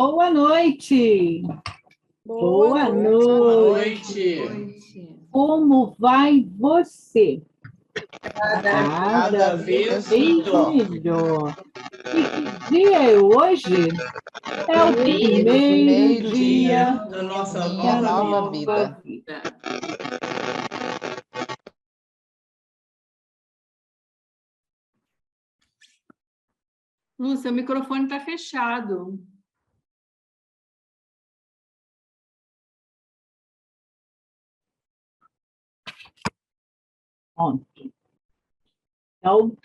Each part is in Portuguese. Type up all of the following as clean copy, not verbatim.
Boa noite! Boa noite! Como vai você? Cada vez melhor. E que dia é hoje? É o primeiro dia da nossa da nova nova vida. vida. Lúcia, o microfone está fechado. Ontem. Então,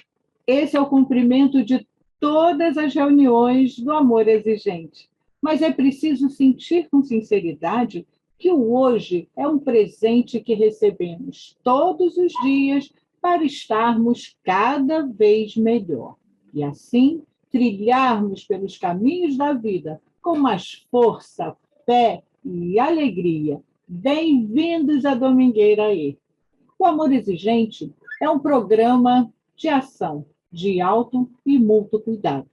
esse é o cumprimento de todas as reuniões do amor exigente. Mas é preciso sentir com sinceridade que o hoje é um presente que recebemos todos os dias para estarmos cada vez melhor. E assim, trilharmos pelos caminhos da vida com mais força, fé e alegria. Bem-vindos à Domingueira E. O Amor Exigente é um programa de ação, de auto e mútuo cuidado,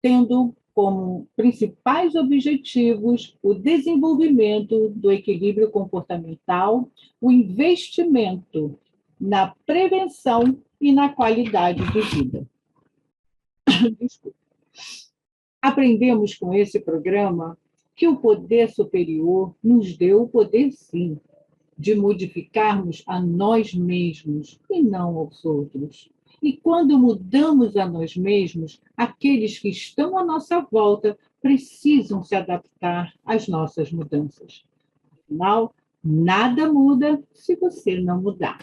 tendo como principais objetivos o desenvolvimento do equilíbrio comportamental, o investimento na prevenção e na qualidade de vida. Desculpa. Aprendemos com esse programa que o poder superior nos deu o poder, sim, de modificarmos a nós mesmos e não aos outros. E quando mudamos a nós mesmos, aqueles que estão à nossa volta precisam se adaptar às nossas mudanças. Afinal, nada muda se você não mudar.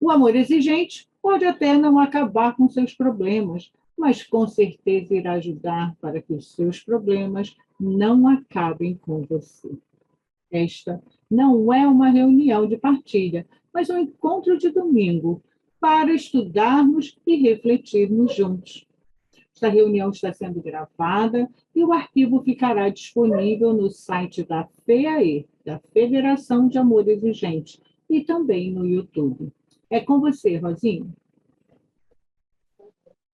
O amor exigente pode até não acabar com seus problemas, mas com certeza irá ajudar para que os seus problemas não acabem com você. Esta não é uma reunião de partilha, mas um encontro de domingo para estudarmos e refletirmos juntos. Esta reunião está sendo gravada e o arquivo ficará disponível no site da FEAE, da Federação de Amor Exigente, e também no YouTube. É com você, Rosinha.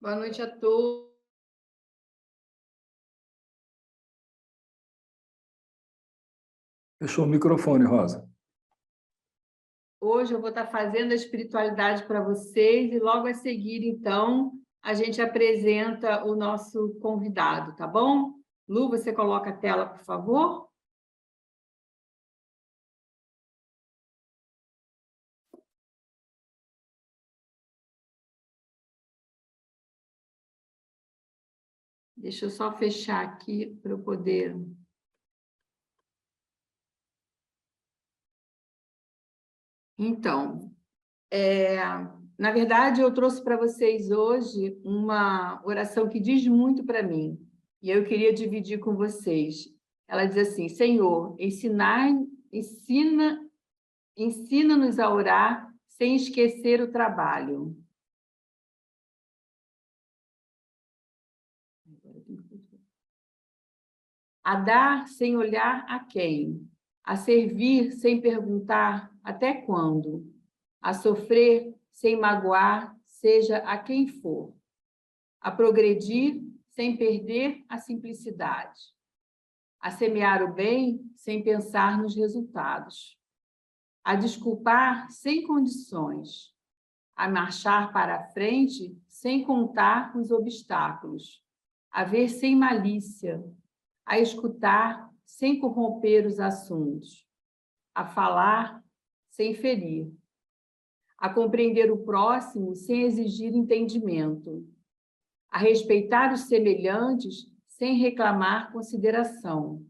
Boa noite a todos. Fechou o microfone, Rosa. Hoje eu vou estar fazendo a espiritualidade para vocês e logo a seguir, então, a gente apresenta o nosso convidado, tá bom? Lu, você coloca a tela, por favor? Deixa eu só fechar aqui para eu poder... Então, na verdade, eu trouxe para vocês hoje uma oração que diz muito para mim, e eu queria dividir com vocês. Ela diz assim: Senhor, ensina-nos a orar sem esquecer o trabalho. A dar sem olhar a quem, a servir sem perguntar até quando, a sofrer sem magoar, seja a quem for, a progredir sem perder a simplicidade, a semear o bem sem pensar nos resultados, a desculpar sem condições, a marchar para a frente sem contar os obstáculos, a ver sem malícia, a escutar sem corromper os assuntos, a falar sem ferir, a compreender o próximo sem exigir entendimento, a respeitar os semelhantes sem reclamar consideração,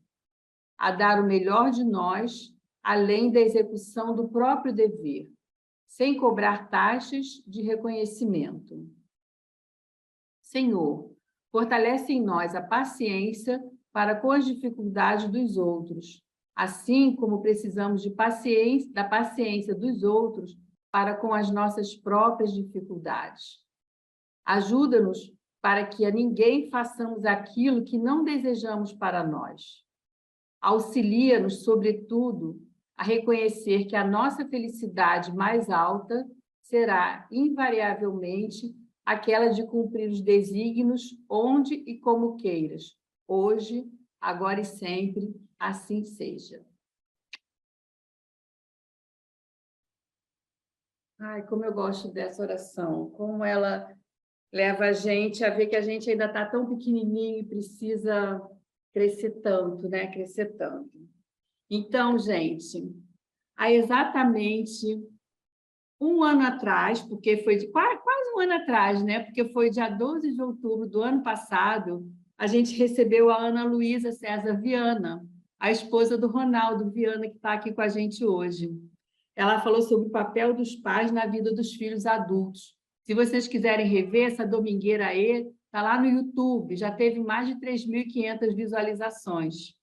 a dar o melhor de nós além da execução do próprio dever, sem cobrar taxas de reconhecimento. Senhor, fortalece em nós a paciência para com as dificuldades dos outros, assim como precisamos da paciência dos outros para com as nossas próprias dificuldades. Ajuda-nos para que a ninguém façamos aquilo que não desejamos para nós. Auxilia-nos, sobretudo, a reconhecer que a nossa felicidade mais alta será, invariavelmente, aquela de cumprir os desígnios onde e como queiras, hoje, agora e sempre, assim seja. Ai, como eu gosto dessa oração, como ela leva a gente a ver que a gente ainda está tão pequenininho e precisa crescer tanto, né? Crescer tanto. Então, gente, há exatamente um ano atrás, porque foi quase um ano atrás, né? Porque foi dia 12 de outubro do ano passado, a gente recebeu a Ana Luísa César Viana, a esposa do Ronaldo Viana, que está aqui com a gente hoje. Ela falou sobre o papel dos pais na vida dos filhos adultos. Se vocês quiserem rever essa domingueira aí, está lá no YouTube, já teve mais de 3.500 visualizações.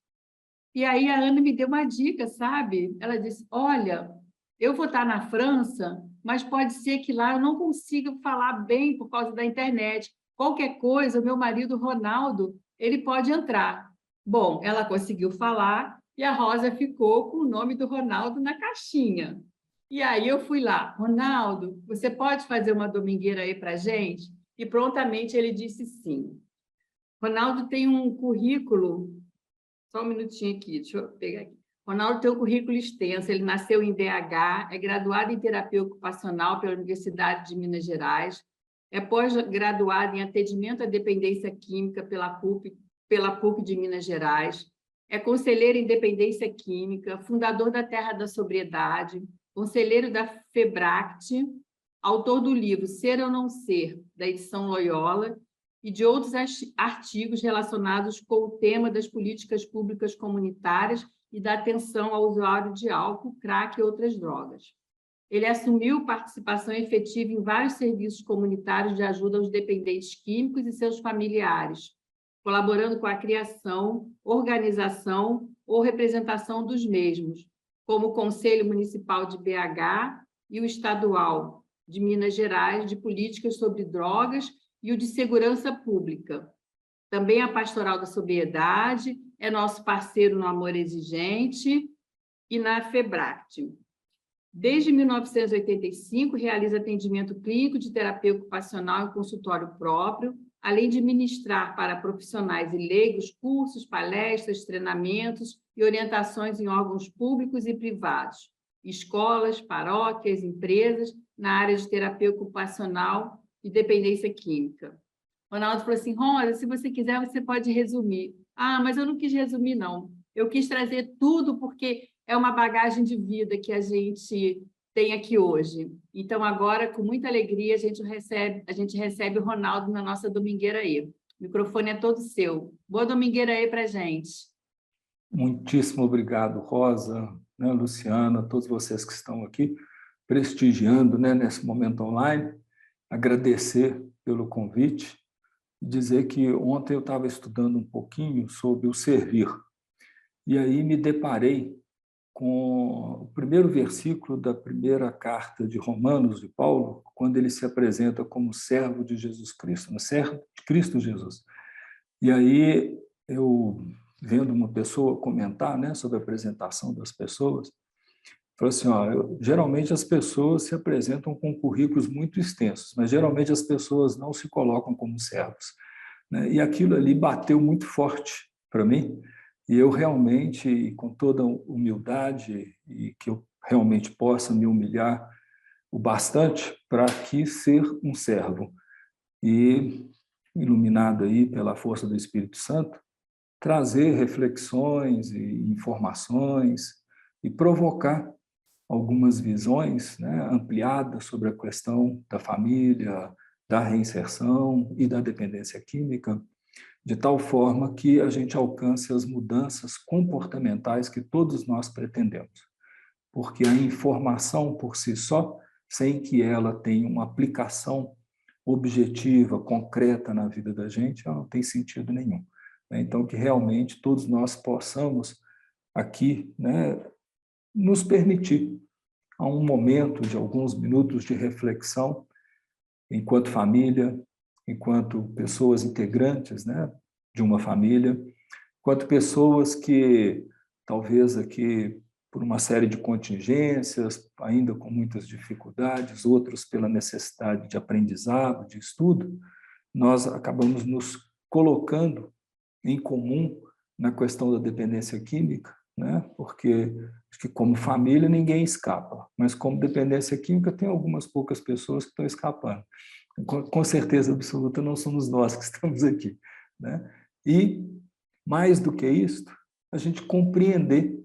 E aí a Ana me deu uma dica, sabe? Ela disse, olha, eu vou estar na França, mas pode ser que lá eu não consiga falar bem por causa da internet. Qualquer coisa, o meu marido, Ronaldo, ele pode entrar. Bom, ela conseguiu falar e a Rosa ficou com o nome do Ronaldo na caixinha. E aí eu fui lá, Ronaldo, você pode fazer uma domingueira aí para a gente? E prontamente ele disse sim. Ronaldo tem um currículo, só um minutinho aqui, deixa eu pegar aqui. Ronaldo tem um currículo extenso, ele nasceu em BH, é graduado em terapia ocupacional pela Universidade de Minas Gerais, é pós-graduado em atendimento à dependência química pela PUC de Minas Gerais, é conselheiro em dependência química, fundador da Terra da Sobriedade, conselheiro da FEBRACT, autor do livro Ser ou Não Ser, da edição Loyola, e de outros artigos relacionados com o tema das políticas públicas comunitárias e da atenção ao usuário de álcool, crack e outras drogas. Ele assumiu participação efetiva em vários serviços comunitários de ajuda aos dependentes químicos e seus familiares, colaborando com a criação, organização ou representação dos mesmos, como o Conselho Municipal de BH e o Estadual de Minas Gerais de Políticas sobre Drogas e o de Segurança Pública. Também a Pastoral da Sobriedade, é nosso parceiro no Amor Exigente e na FEBRACT. Desde 1985, realiza atendimento clínico de terapia ocupacional em consultório próprio, além de ministrar para profissionais e leigos cursos, palestras, treinamentos e orientações em órgãos públicos e privados, escolas, paróquias, empresas, na área de terapia ocupacional e dependência química. Ronaldo falou assim, Rosa, se você quiser, você pode resumir. Ah, mas eu não quis resumir, não. Eu quis trazer tudo porque é uma bagagem de vida que a gente tem aqui hoje. Então, agora, com muita alegria, a gente recebe o Ronaldo na nossa domingueira aí. O microfone é todo seu. Boa domingueira aí para a gente. Muitíssimo obrigado, Rosa, né, Luciana, todos vocês que estão aqui prestigiando, né, nesse momento online. Agradecer pelo convite e dizer que ontem eu estava estudando um pouquinho sobre o servir. E aí me deparei com o primeiro versículo da primeira carta de Romanos, de Paulo, quando ele se apresenta como servo de Jesus Cristo, no servo de Cristo Jesus. E aí eu, vendo uma pessoa comentar, né, sobre a apresentação das pessoas, falou assim, geralmente as pessoas se apresentam com currículos muito extensos, mas geralmente as pessoas não se colocam como servos, né? E aquilo ali bateu muito forte para mim, e eu realmente, com toda humildade, e que eu realmente possa me humilhar o bastante para aqui ser um servo. E, iluminado aí pela força do Espírito Santo, trazer reflexões e informações e provocar algumas visões, né, ampliadas sobre a questão da família, da reinserção e da dependência química, de tal forma que a gente alcance as mudanças comportamentais que todos nós pretendemos. Porque a informação por si só, sem que ela tenha uma aplicação objetiva, concreta na vida da gente, ela não tem sentido nenhum. Então, que realmente todos nós possamos aqui, né, nos permitir a um momento de alguns minutos de reflexão, enquanto família, enquanto pessoas integrantes, né, de uma família, enquanto pessoas que talvez aqui por uma série de contingências, ainda com muitas dificuldades, outros pela necessidade de aprendizado, de estudo, nós acabamos nos colocando em comum na questão da dependência química, né? Porque acho que como família ninguém escapa, mas como dependência química tem algumas poucas pessoas que estão escapando. Com certeza absoluta não somos nós que estamos aqui, né? E, mais do que isso, a gente compreender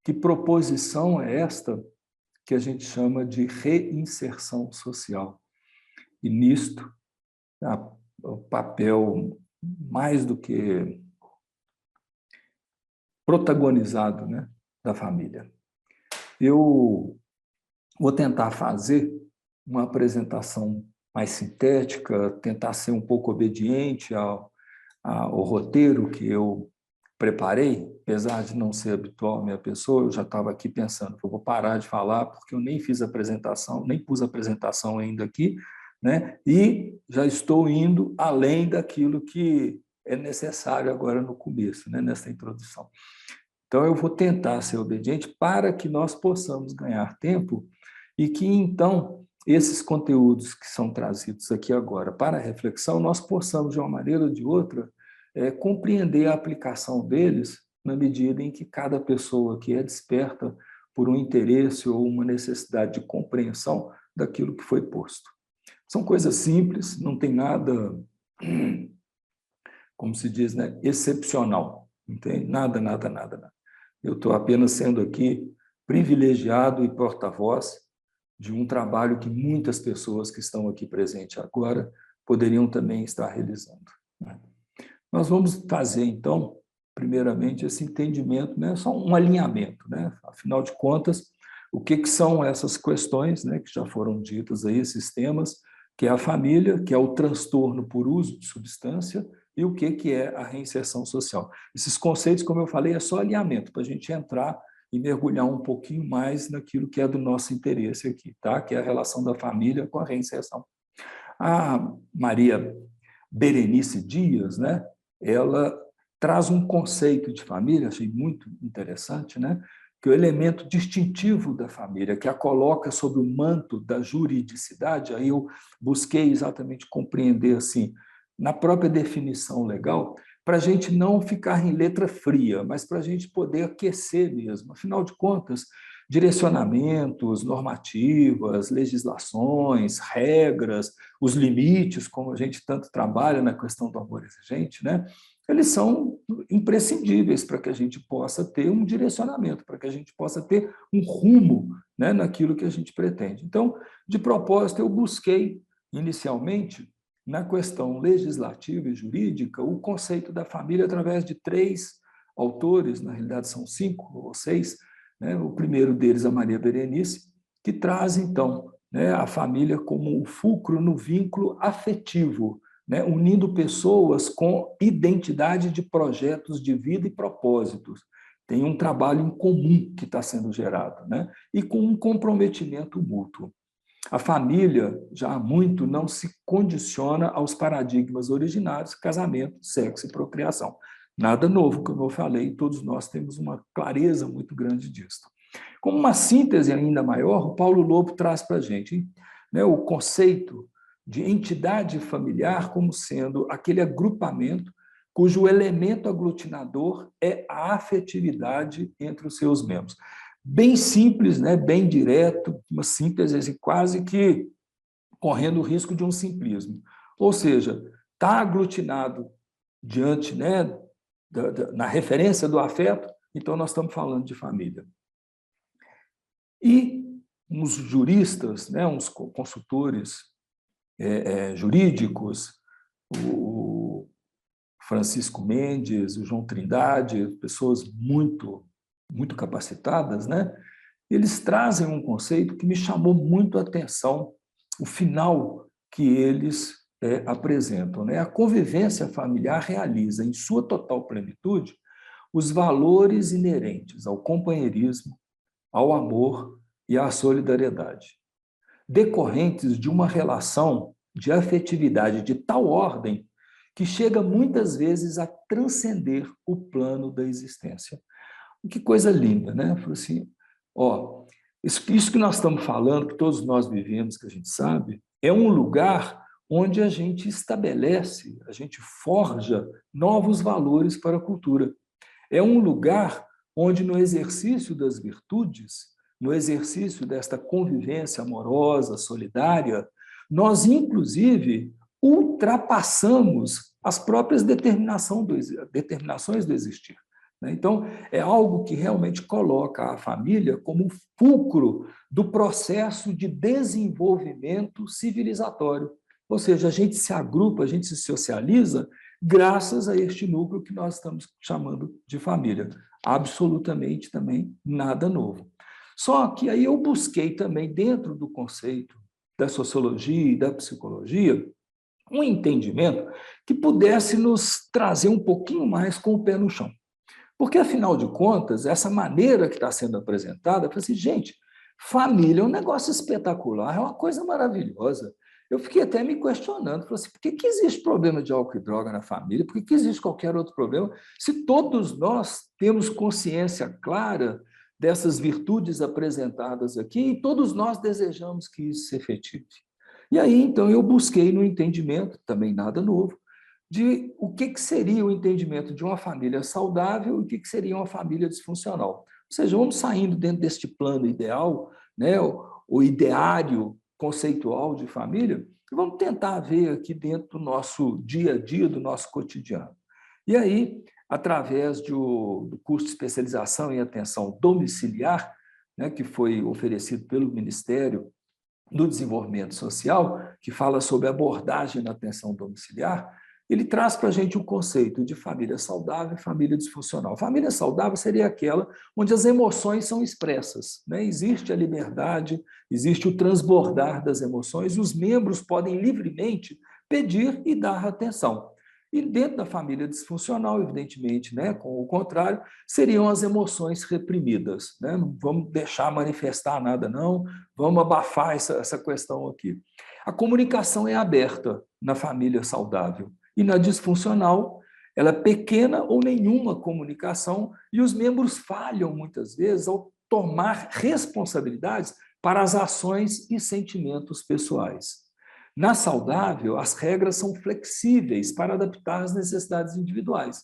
que proposição é esta que a gente chama de reinserção social. E nisto, o papel mais do que protagonizado, né, da família. Eu vou tentar fazer uma apresentação mais sintética, tentar ser um pouco obediente ao roteiro que eu preparei, apesar de não ser habitual a minha pessoa, eu já estava aqui pensando que eu vou parar de falar porque eu nem fiz apresentação, nem pus apresentação ainda aqui, né? E já estou indo além daquilo que é necessário agora no começo, né? Nessa introdução. Então, eu vou tentar ser obediente para que nós possamos ganhar tempo e que, então, esses conteúdos que são trazidos aqui agora para a reflexão, nós possamos, de uma maneira ou de outra, compreender a aplicação deles na medida em que cada pessoa que é desperta por um interesse ou uma necessidade de compreensão daquilo que foi posto. São coisas simples, não tem nada, como se diz, né, excepcional. Não tem nada. Eu estou apenas sendo aqui privilegiado e porta-voz de um trabalho que muitas pessoas que estão aqui presentes agora poderiam também estar realizando. Nós vamos fazer, então, primeiramente, esse entendimento, né, só um alinhamento, né? Afinal de contas, o que são essas questões, né, que já foram ditas aí, esses temas, que é a família, que é o transtorno por uso de substância, e o que é a reinserção social. Esses conceitos, como eu falei, é só alinhamento, para a gente entrar e mergulhar um pouquinho mais naquilo que é do nosso interesse aqui, tá? Que é a relação da família com a reinserção. A Maria Berenice Dias, né? Ela traz um conceito de família, achei muito interessante, né? Que o elemento distintivo da família, que a coloca sob o manto da juridicidade, aí eu busquei exatamente compreender assim, na própria definição legal, para a gente não ficar em letra fria, mas para a gente poder aquecer mesmo. Afinal de contas, direcionamentos, normativas, legislações, regras, os limites, como a gente tanto trabalha na questão do amor exigente, né? Eles são imprescindíveis para que a gente possa ter um direcionamento, para que a gente possa ter um rumo, né, naquilo que a gente pretende. Então, de propósito, eu busquei inicialmente na questão legislativa e jurídica, o conceito da família através de 3 autores, na realidade são 5 ou 6, né? O primeiro deles, a Maria Berenice, que traz, então, né, a família como o fulcro no vínculo afetivo, né, unindo pessoas com identidade de projetos de vida e propósitos. Tem um trabalho em comum que está sendo gerado, né, e com um comprometimento mútuo. A família, já há muito, não se condiciona aos paradigmas originários, casamento, sexo e procriação. Nada novo, como eu falei, todos nós temos uma clareza muito grande disso. Como uma síntese ainda maior, o Paulo Lobo traz para a gente, né, o conceito de entidade familiar como sendo aquele agrupamento cujo elemento aglutinador é a afetividade entre os seus membros. Bem simples, né? Bem direto, uma síntese quase que correndo o risco de um simplismo. Ou seja, está aglutinado diante, né, na referência do afeto, então nós estamos falando de família. E uns juristas, né, uns consultores jurídicos, o Francisco Mendes, o João Trindade, pessoas muito capacitadas, né? Eles trazem um conceito que me chamou muito a atenção, o final que eles apresentam, né? A convivência familiar realiza, em sua total plenitude, os valores inerentes ao companheirismo, ao amor e à solidariedade, decorrentes de uma relação de afetividade de tal ordem que chega muitas vezes a transcender o plano da existência. Que coisa linda, né? Assim, Ó, isso que nós estamos falando, que todos nós vivemos, que a gente sabe, é um lugar onde a gente estabelece, a gente forja novos valores para a cultura. É um lugar onde, no exercício das virtudes, no exercício desta convivência amorosa, solidária, nós, inclusive, ultrapassamos as próprias determinações do existir. Então, é algo que realmente coloca a família como fulcro do processo de desenvolvimento civilizatório. Ou seja, a gente se agrupa, a gente se socializa graças a este núcleo que nós estamos chamando de família. Absolutamente também nada novo. Só que aí eu busquei também, dentro do conceito da sociologia e da psicologia, um entendimento que pudesse nos trazer um pouquinho mais com o pé no chão. Porque, afinal de contas, essa maneira que está sendo apresentada, eu falei assim, gente, família é um negócio espetacular, é uma coisa maravilhosa. Eu fiquei até me questionando, falei assim, por que existe problema de álcool e droga na família? Por que existe qualquer outro problema? Se todos nós temos consciência clara dessas virtudes apresentadas aqui, e todos nós desejamos que isso se efetive. E aí, então, eu busquei no entendimento, também nada novo, de o que seria o entendimento de uma família saudável e o que seria uma família disfuncional. Ou seja, vamos saindo dentro deste plano ideal, né, o ideário conceitual de família, e vamos tentar ver aqui dentro do nosso dia a dia, do nosso cotidiano. E aí, através do curso de especialização em atenção domiciliar, né, que foi oferecido pelo Ministério do Desenvolvimento Social, que fala sobre abordagem na atenção domiciliar, ele traz para a gente o conceito de família saudável e família disfuncional. Família saudável seria aquela onde as emoções são expressas, né? Existe a liberdade, existe o transbordar das emoções, e os membros podem livremente pedir e dar atenção. E dentro da família disfuncional, evidentemente, né, com o contrário, seriam as emoções reprimidas. Né? Não vamos deixar manifestar nada, não, vamos abafar essa questão aqui. A comunicação é aberta na família saudável. E na disfuncional, ela é pequena ou nenhuma comunicação, e os membros falham muitas vezes ao tomar responsabilidades para as ações e sentimentos pessoais. Na saudável, as regras são flexíveis para adaptar às necessidades individuais.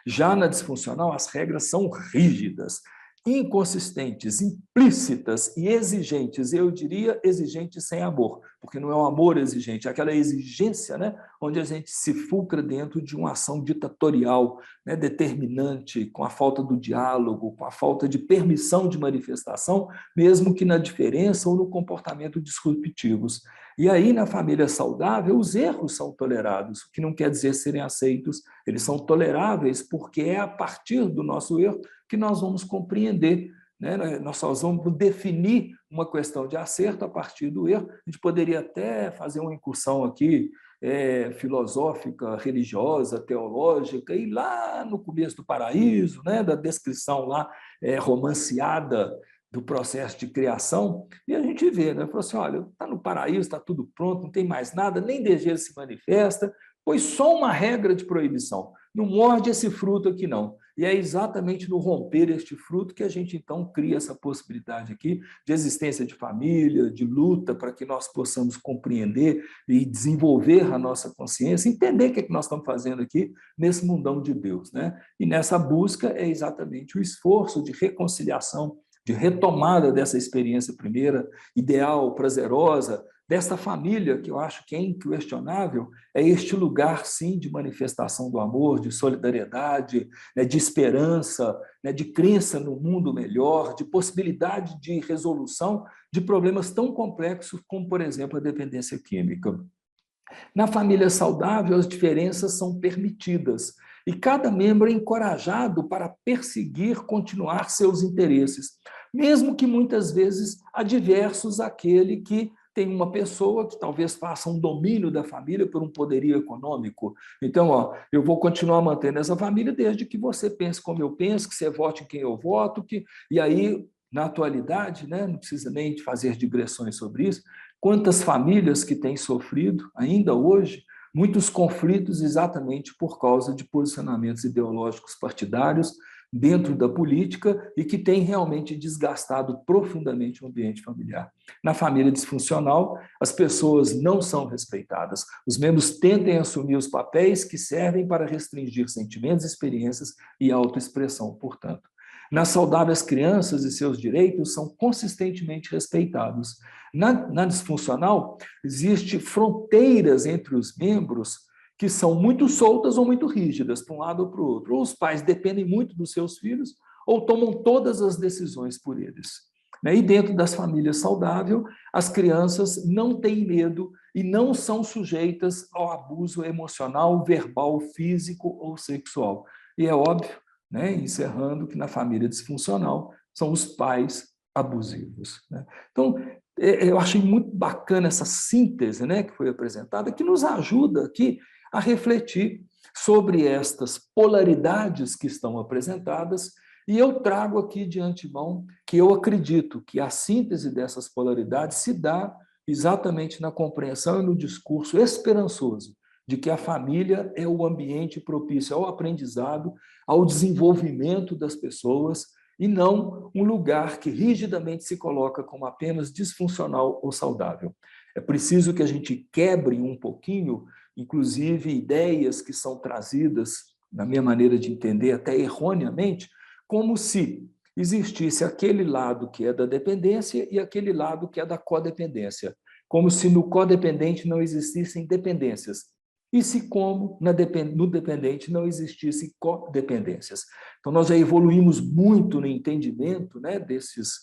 Já na disfuncional, as regras são rígidas, inconsistentes, implícitas e exigentes. Eu diria exigentes sem amor, porque não é um amor exigente, é aquela exigência, né, onde a gente se fulcra dentro de uma ação ditatorial, né, determinante, com a falta do diálogo, com a falta de permissão de manifestação, mesmo que na diferença ou no comportamento disruptivos. E aí, na família saudável, os erros são tolerados, o que não quer dizer serem aceitos, eles são toleráveis porque é a partir do nosso erro que nós vamos compreender, né? Nós só vamos definir uma questão de acerto a partir do erro. A gente poderia até fazer uma incursão aqui filosófica, religiosa, teológica, e lá no começo do paraíso, né? Da descrição lá romanceada do processo de criação, e a gente vê, né? Falou assim, olha, está no paraíso, está tudo pronto, não tem mais nada, nem desejo se manifesta, pois só uma regra de proibição, não morde esse fruto aqui não. E é exatamente no romper este fruto que a gente, então, cria essa possibilidade aqui de existência de família, de luta, para que nós possamos compreender e desenvolver a nossa consciência, entender o que é que nós estamos fazendo aqui nesse mundão de Deus, né? E nessa busca é exatamente o esforço de reconciliação, de retomada dessa experiência primeira, ideal, prazerosa, desta família, que eu acho que é inquestionável, é este lugar, sim, de manifestação do amor, de solidariedade, né, de esperança, né, de crença no mundo melhor, de possibilidade de resolução de problemas tão complexos como, por exemplo, a dependência química. Na família saudável, as diferenças são permitidas e cada membro é encorajado para perseguir, continuar seus interesses, mesmo que muitas vezes adversos àquele que tem uma pessoa que talvez faça um domínio da família por um poderio econômico. Então, eu vou continuar mantendo essa família desde que você pense como eu penso, que você vote em quem eu voto, e aí, na atualidade, né, não precisa nem fazer digressões sobre isso, quantas famílias que têm sofrido, ainda hoje, muitos conflitos exatamente por causa de posicionamentos ideológicos partidários, dentro da política e que tem realmente desgastado profundamente o ambiente familiar. Na família disfuncional, as pessoas não são respeitadas. Os membros tentem assumir os papéis que servem para restringir sentimentos, experiências e autoexpressão, portanto. Nas saudáveis, crianças e seus direitos são consistentemente respeitados. Na disfuncional, existem fronteiras entre os membros que são muito soltas ou muito rígidas, para um lado ou para o outro. Ou os pais dependem muito dos seus filhos, ou tomam todas as decisões por eles. E dentro das famílias saudáveis, as crianças não têm medo e não são sujeitas ao abuso emocional, verbal, físico ou sexual. E é óbvio, encerrando, que na família disfuncional são os pais abusivos. Então, eu achei muito bacana essa síntese que foi apresentada, que nos ajuda aqui a refletir sobre estas polaridades que estão apresentadas, e eu trago aqui de antemão que eu acredito que a síntese dessas polaridades se dá exatamente na compreensão e no discurso esperançoso de que a família é o ambiente propício ao aprendizado, ao desenvolvimento das pessoas, e não um lugar que rigidamente se coloca como apenas disfuncional ou saudável. É preciso que a gente quebre um pouquinho, inclusive ideias que são trazidas, na minha maneira de entender, até erroneamente, como se existisse aquele lado que é da dependência e aquele lado que é da codependência, como se no codependente não existissem dependências, e se como no dependente não existissem codependências. Então, nós já evoluímos muito no entendimento desses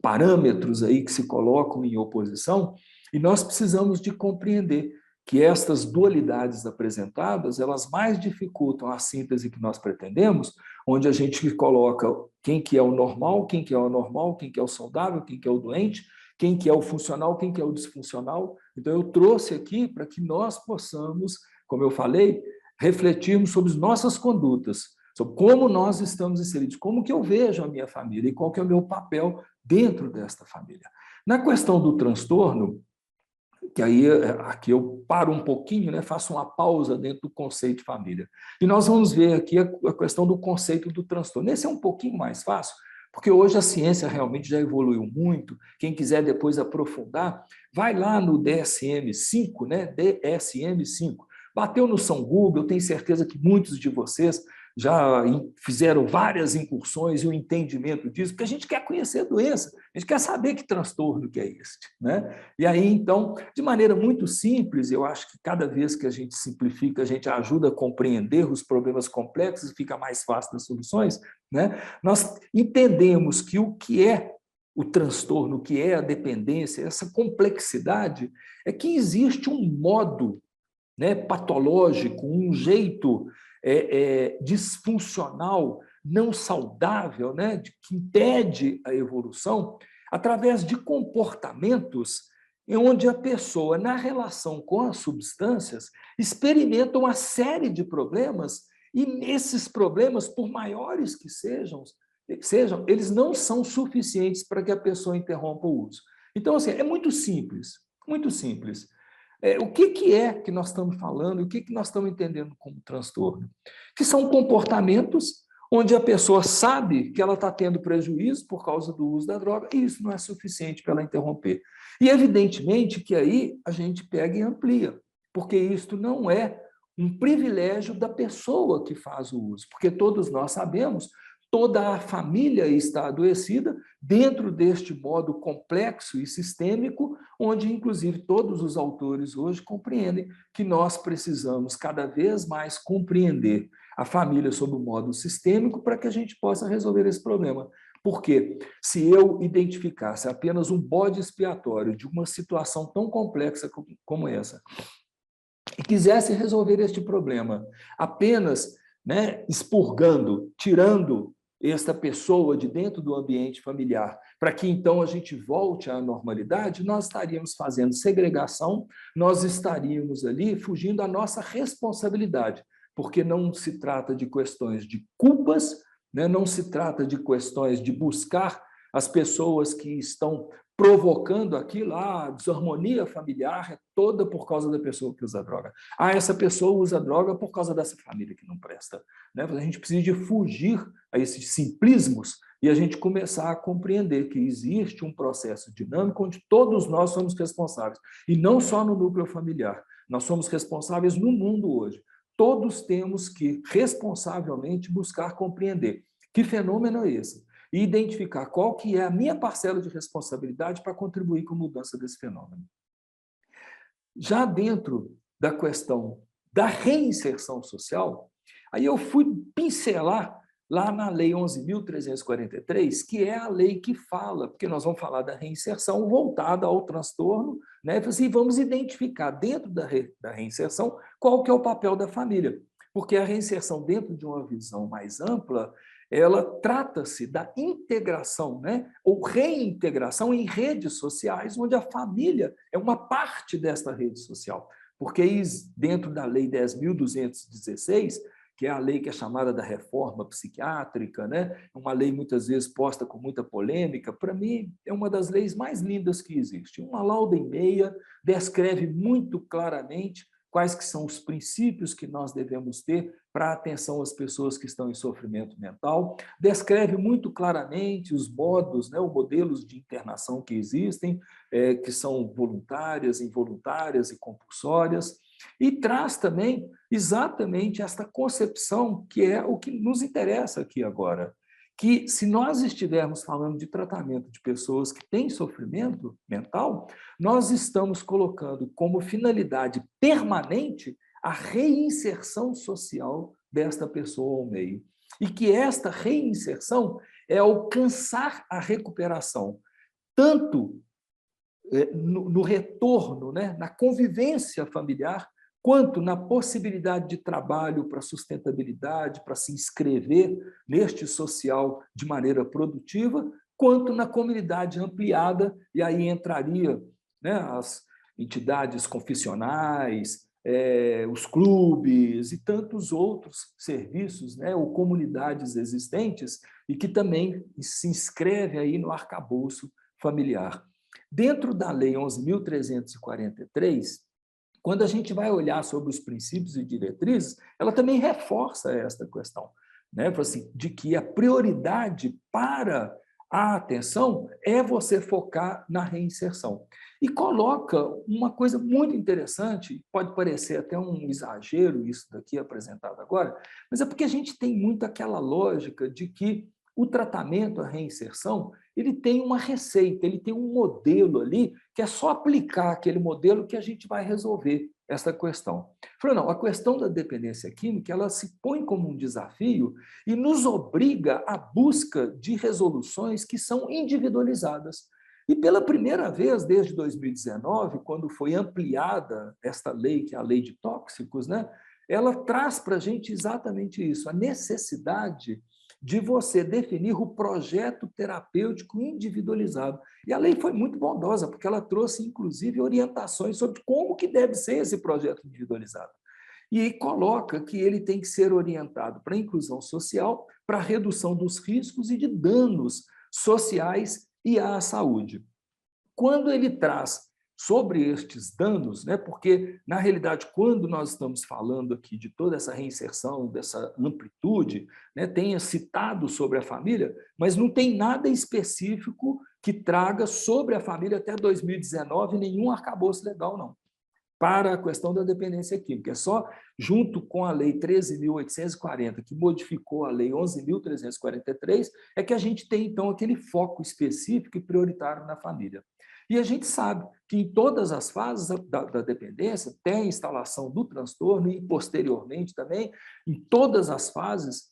parâmetros aí que se colocam em oposição, e nós precisamos de compreender que estas dualidades apresentadas, elas mais dificultam a síntese que nós pretendemos, onde a gente coloca quem que é o normal, quem que é o anormal, quem que é o saudável, quem que é o doente, quem que é o funcional, quem que é o disfuncional. Então, eu trouxe aqui para que nós possamos, como eu falei, refletirmos sobre as nossas condutas, sobre como nós estamos inseridos, como que eu vejo a minha família e qual que é o meu papel dentro desta família. Na questão do transtorno, que aí aqui eu paro um pouquinho, faço uma pausa dentro do conceito de família. E nós vamos ver aqui a questão do conceito do transtorno. Esse é um pouquinho mais fácil, porque hoje a ciência realmente já evoluiu muito. Quem quiser depois aprofundar, vai lá no DSM-5, DSM-5. Bateu no São Google, eu tenho certeza que muitos de vocês já fizeram várias incursões e o entendimento disso, porque a gente quer conhecer a doença, a gente quer saber que transtorno que é este. E aí, então, de maneira muito simples, eu acho que cada vez que a gente simplifica, a gente ajuda a compreender os problemas complexos e fica mais fácil das soluções, nós entendemos que o que é o transtorno, o que é a dependência, essa complexidade, é que existe um modo patológico, um jeito disfuncional, não saudável, que impede a evolução, através de comportamentos em onde a pessoa, na relação com as substâncias, experimenta uma série de problemas, e esses problemas, por maiores que sejam, eles não são suficientes para que a pessoa interrompa o uso. Então, assim, é muito simples, muito simples. O que é que nós estamos falando, o que nós estamos entendendo como transtorno? Que são comportamentos onde a pessoa sabe que ela está tendo prejuízo por causa do uso da droga, e isso não é suficiente para ela interromper. E, evidentemente, que aí a gente pega e amplia, porque isto não é um privilégio da pessoa que faz o uso, porque todos nós sabemos, toda a família está adoecida dentro deste modo complexo e sistêmico, onde, inclusive, todos os autores hoje compreendem que nós precisamos cada vez mais compreender a família sob o modo sistêmico para que a gente possa resolver esse problema. Porque se eu identificasse apenas um bode expiatório de uma situação tão complexa como essa, e quisesse resolver este problema apenas expurgando, tirando esta pessoa de dentro do ambiente familiar, para que então a gente volte à normalidade, nós estaríamos fazendo segregação, nós estaríamos ali fugindo da nossa responsabilidade, porque não se trata de questões de culpas, não se trata de questões de buscar as pessoas que estão provocando aquilo, a desarmonia familiar é toda por causa da pessoa que usa droga. Essa pessoa usa droga por causa dessa família que não presta. Né? A gente precisa de fugir a esses simplismos e a gente começar a compreender que existe um processo dinâmico onde todos nós somos responsáveis, e não só no núcleo familiar. Nós somos responsáveis no mundo hoje. Todos temos que, responsavelmente, buscar compreender que fenômeno é esse e identificar qual que é a minha parcela de responsabilidade para contribuir com a mudança desse fenômeno. Já dentro da questão da reinserção social, aí eu fui pincelar lá na Lei 11.343, que é a lei que fala, porque nós vamos falar da reinserção voltada ao transtorno, né? E vamos identificar dentro da reinserção qual que é o papel da família, porque a reinserção dentro de uma visão mais ampla, ela trata-se da integração, né? Ou reintegração em redes sociais, onde a família é uma parte desta rede social, porque dentro da Lei 10.216, que é a lei que é chamada da reforma psiquiátrica, né? Uma lei muitas vezes posta com muita polêmica, para mim é uma das leis mais lindas que existe. Uma lauda e meia descreve muito claramente quais que são os princípios que nós devemos ter para a atenção às pessoas que estão em sofrimento mental, descreve muito claramente os modos, né, os modelos de internação que existem, que são voluntárias, involuntárias e compulsórias, e traz também exatamente esta concepção que é o que nos interessa aqui agora, que se nós estivermos falando de tratamento de pessoas que têm sofrimento mental, nós estamos colocando como finalidade permanente a reinserção social desta pessoa ao meio. E que esta reinserção é alcançar a recuperação, tanto no retorno, né, na convivência familiar, quanto na possibilidade de trabalho para sustentabilidade, para se inscrever neste social de maneira produtiva, quanto na comunidade ampliada, e aí entraria, né, as entidades confessionais, os clubes e tantos outros serviços, né, ou comunidades existentes, e que também se inscreve aí no arcabouço familiar. Dentro da Lei 11.343, quando a gente vai olhar sobre os princípios e diretrizes, ela também reforça esta questão, né? Assim, de que a prioridade para a atenção é você focar na reinserção. E coloca uma coisa muito interessante, pode parecer até um exagero isso daqui apresentado agora, mas é porque a gente tem muito aquela lógica de que o tratamento, a reinserção, ele tem uma receita, ele tem um modelo ali, que é só aplicar aquele modelo que a gente vai resolver essa questão. Falei, não, a questão da dependência química, ela se põe como um desafio e nos obriga à busca de resoluções que são individualizadas. E pela primeira vez, desde 2019, quando foi ampliada esta lei, que é a lei de tóxicos, né, ela traz para a gente exatamente isso, a necessidade de você definir o projeto terapêutico individualizado. E a lei foi muito bondosa, porque ela trouxe, inclusive, orientações sobre como que deve ser esse projeto individualizado. E aí coloca que ele tem que ser orientado para a inclusão social, para a redução dos riscos e de danos sociais e à saúde. Quando ele traz sobre estes danos, né, porque, na realidade, quando nós estamos falando aqui de toda essa reinserção, dessa amplitude, né, tenha citado sobre a família, mas não tem nada específico que traga sobre a família até 2019 nenhum arcabouço legal, não, para a questão da dependência química. É só junto com a Lei 13.840, que modificou a Lei 11.343, é que a gente tem, então, aquele foco específico e prioritário na família. E a gente sabe que em todas as fases da dependência tem a instalação do transtorno e, posteriormente também, em todas as fases,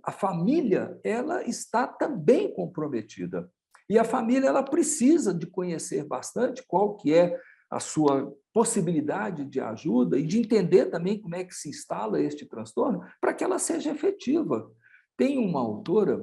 a família ela está também comprometida. E a família ela precisa de conhecer bastante qual que é a sua possibilidade de ajuda e de entender também como é que se instala este transtorno para que ela seja efetiva. Tem uma autora,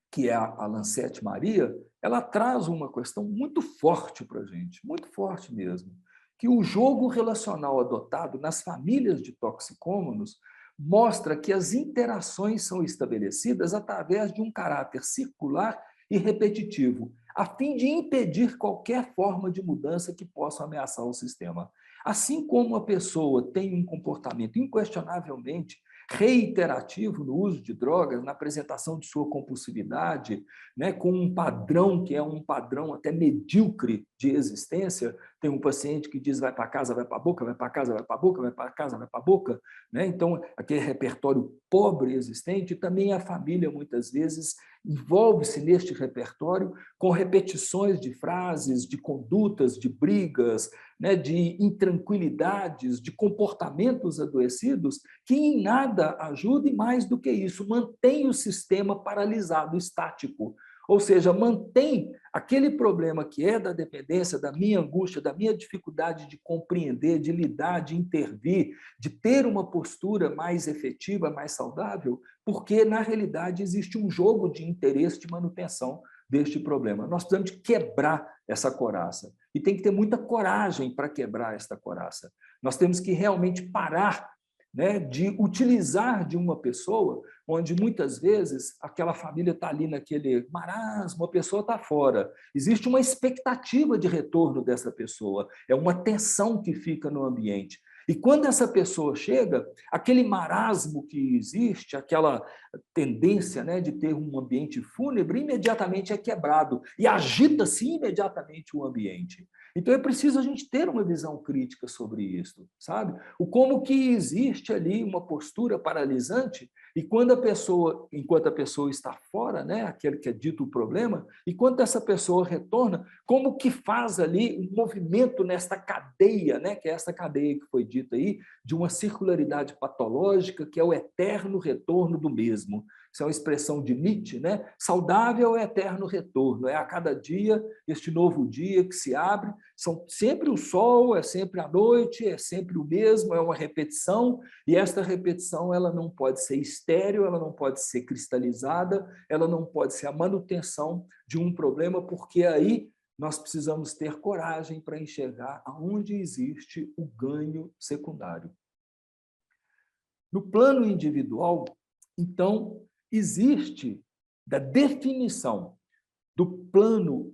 que é a Lancete Maria, ela traz uma questão muito forte para a gente, muito forte mesmo, que o jogo relacional adotado nas famílias de toxicômanos mostra que as interações são estabelecidas através de um caráter circular e repetitivo, a fim de impedir qualquer forma de mudança que possa ameaçar o sistema. Assim como a pessoa tem um comportamento inquestionavelmente reiterativo no uso de drogas, na apresentação de sua compulsividade, né, com um padrão que é um padrão até medíocre de existência. Tem um paciente que diz vai para casa, vai para a boca, vai para casa, vai para a boca, vai para casa, vai para a boca, né? Então, aquele repertório pobre existente, também a família muitas vezes envolve-se neste repertório com repetições de frases, de condutas, de brigas, né, de intranquilidades, de comportamentos adoecidos, que em nada ajudem, mais do que isso, mantém o sistema paralisado, estático. Ou seja, mantém aquele problema que é da dependência, da minha angústia, da minha dificuldade de compreender, de lidar, de intervir, de ter uma postura mais efetiva, mais saudável, porque, na realidade, existe um jogo de interesse de manutenção deste problema. Nós precisamos de quebrar essa coraça. E tem que ter muita coragem para quebrar esta coraça. Nós temos que realmente parar, né, de utilizar de uma pessoa, onde muitas vezes aquela família está ali naquele marasmo, a pessoa está fora. Existe uma expectativa de retorno dessa pessoa, é uma tensão que fica no ambiente. E quando essa pessoa chega, aquele marasmo que existe, aquela tendência, né, de ter um ambiente fúnebre, imediatamente é quebrado e agita-se imediatamente o ambiente. Então é preciso a gente ter uma visão crítica sobre isso, sabe? O como que existe ali uma postura paralisante e quando enquanto a pessoa está fora, né, aquele que é dito o problema, e quando essa pessoa retorna, como que faz ali um movimento nesta cadeia, né, que é essa cadeia que foi dita aí, de uma circularidade patológica, que é o eterno retorno do mesmo. Isso é uma expressão de Nietzsche, né? Saudável é eterno retorno, é a cada dia este novo dia que se abre, são sempre o sol, é sempre a noite, é sempre o mesmo, é uma repetição, e esta repetição ela não pode ser estéril, ela não pode ser cristalizada, ela não pode ser a manutenção de um problema, porque aí nós precisamos ter coragem para enxergar aonde existe o ganho secundário. No plano individual, então, existe da definição do plano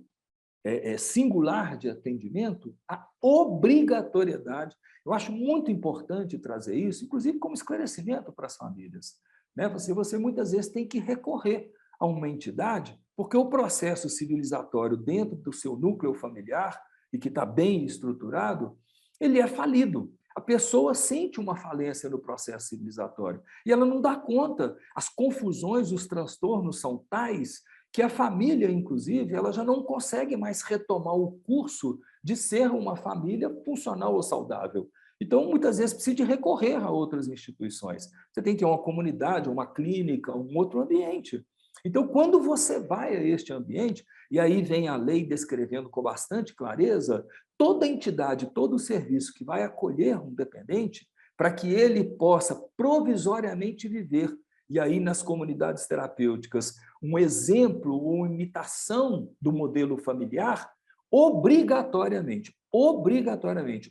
singular de atendimento a obrigatoriedade. Eu acho muito importante trazer isso, inclusive como esclarecimento para as famílias, né? Você muitas vezes tem que recorrer a uma entidade, porque o processo civilizatório dentro do seu núcleo familiar, e que está bem estruturado, ele é falido. A pessoa sente uma falência no processo civilizatório e ela não dá conta. As confusões, os transtornos são tais que a família, inclusive, ela já não consegue mais retomar o curso de ser uma família funcional ou saudável. Então, muitas vezes, precisa de recorrer a outras instituições. Você tem que ir a uma comunidade, uma clínica, um outro ambiente. Então, quando você vai a este ambiente, e aí vem a lei descrevendo com bastante clareza, toda entidade, todo serviço que vai acolher um dependente, para que ele possa provisoriamente viver, e aí nas comunidades terapêuticas, um exemplo ou uma imitação do modelo familiar, obrigatoriamente,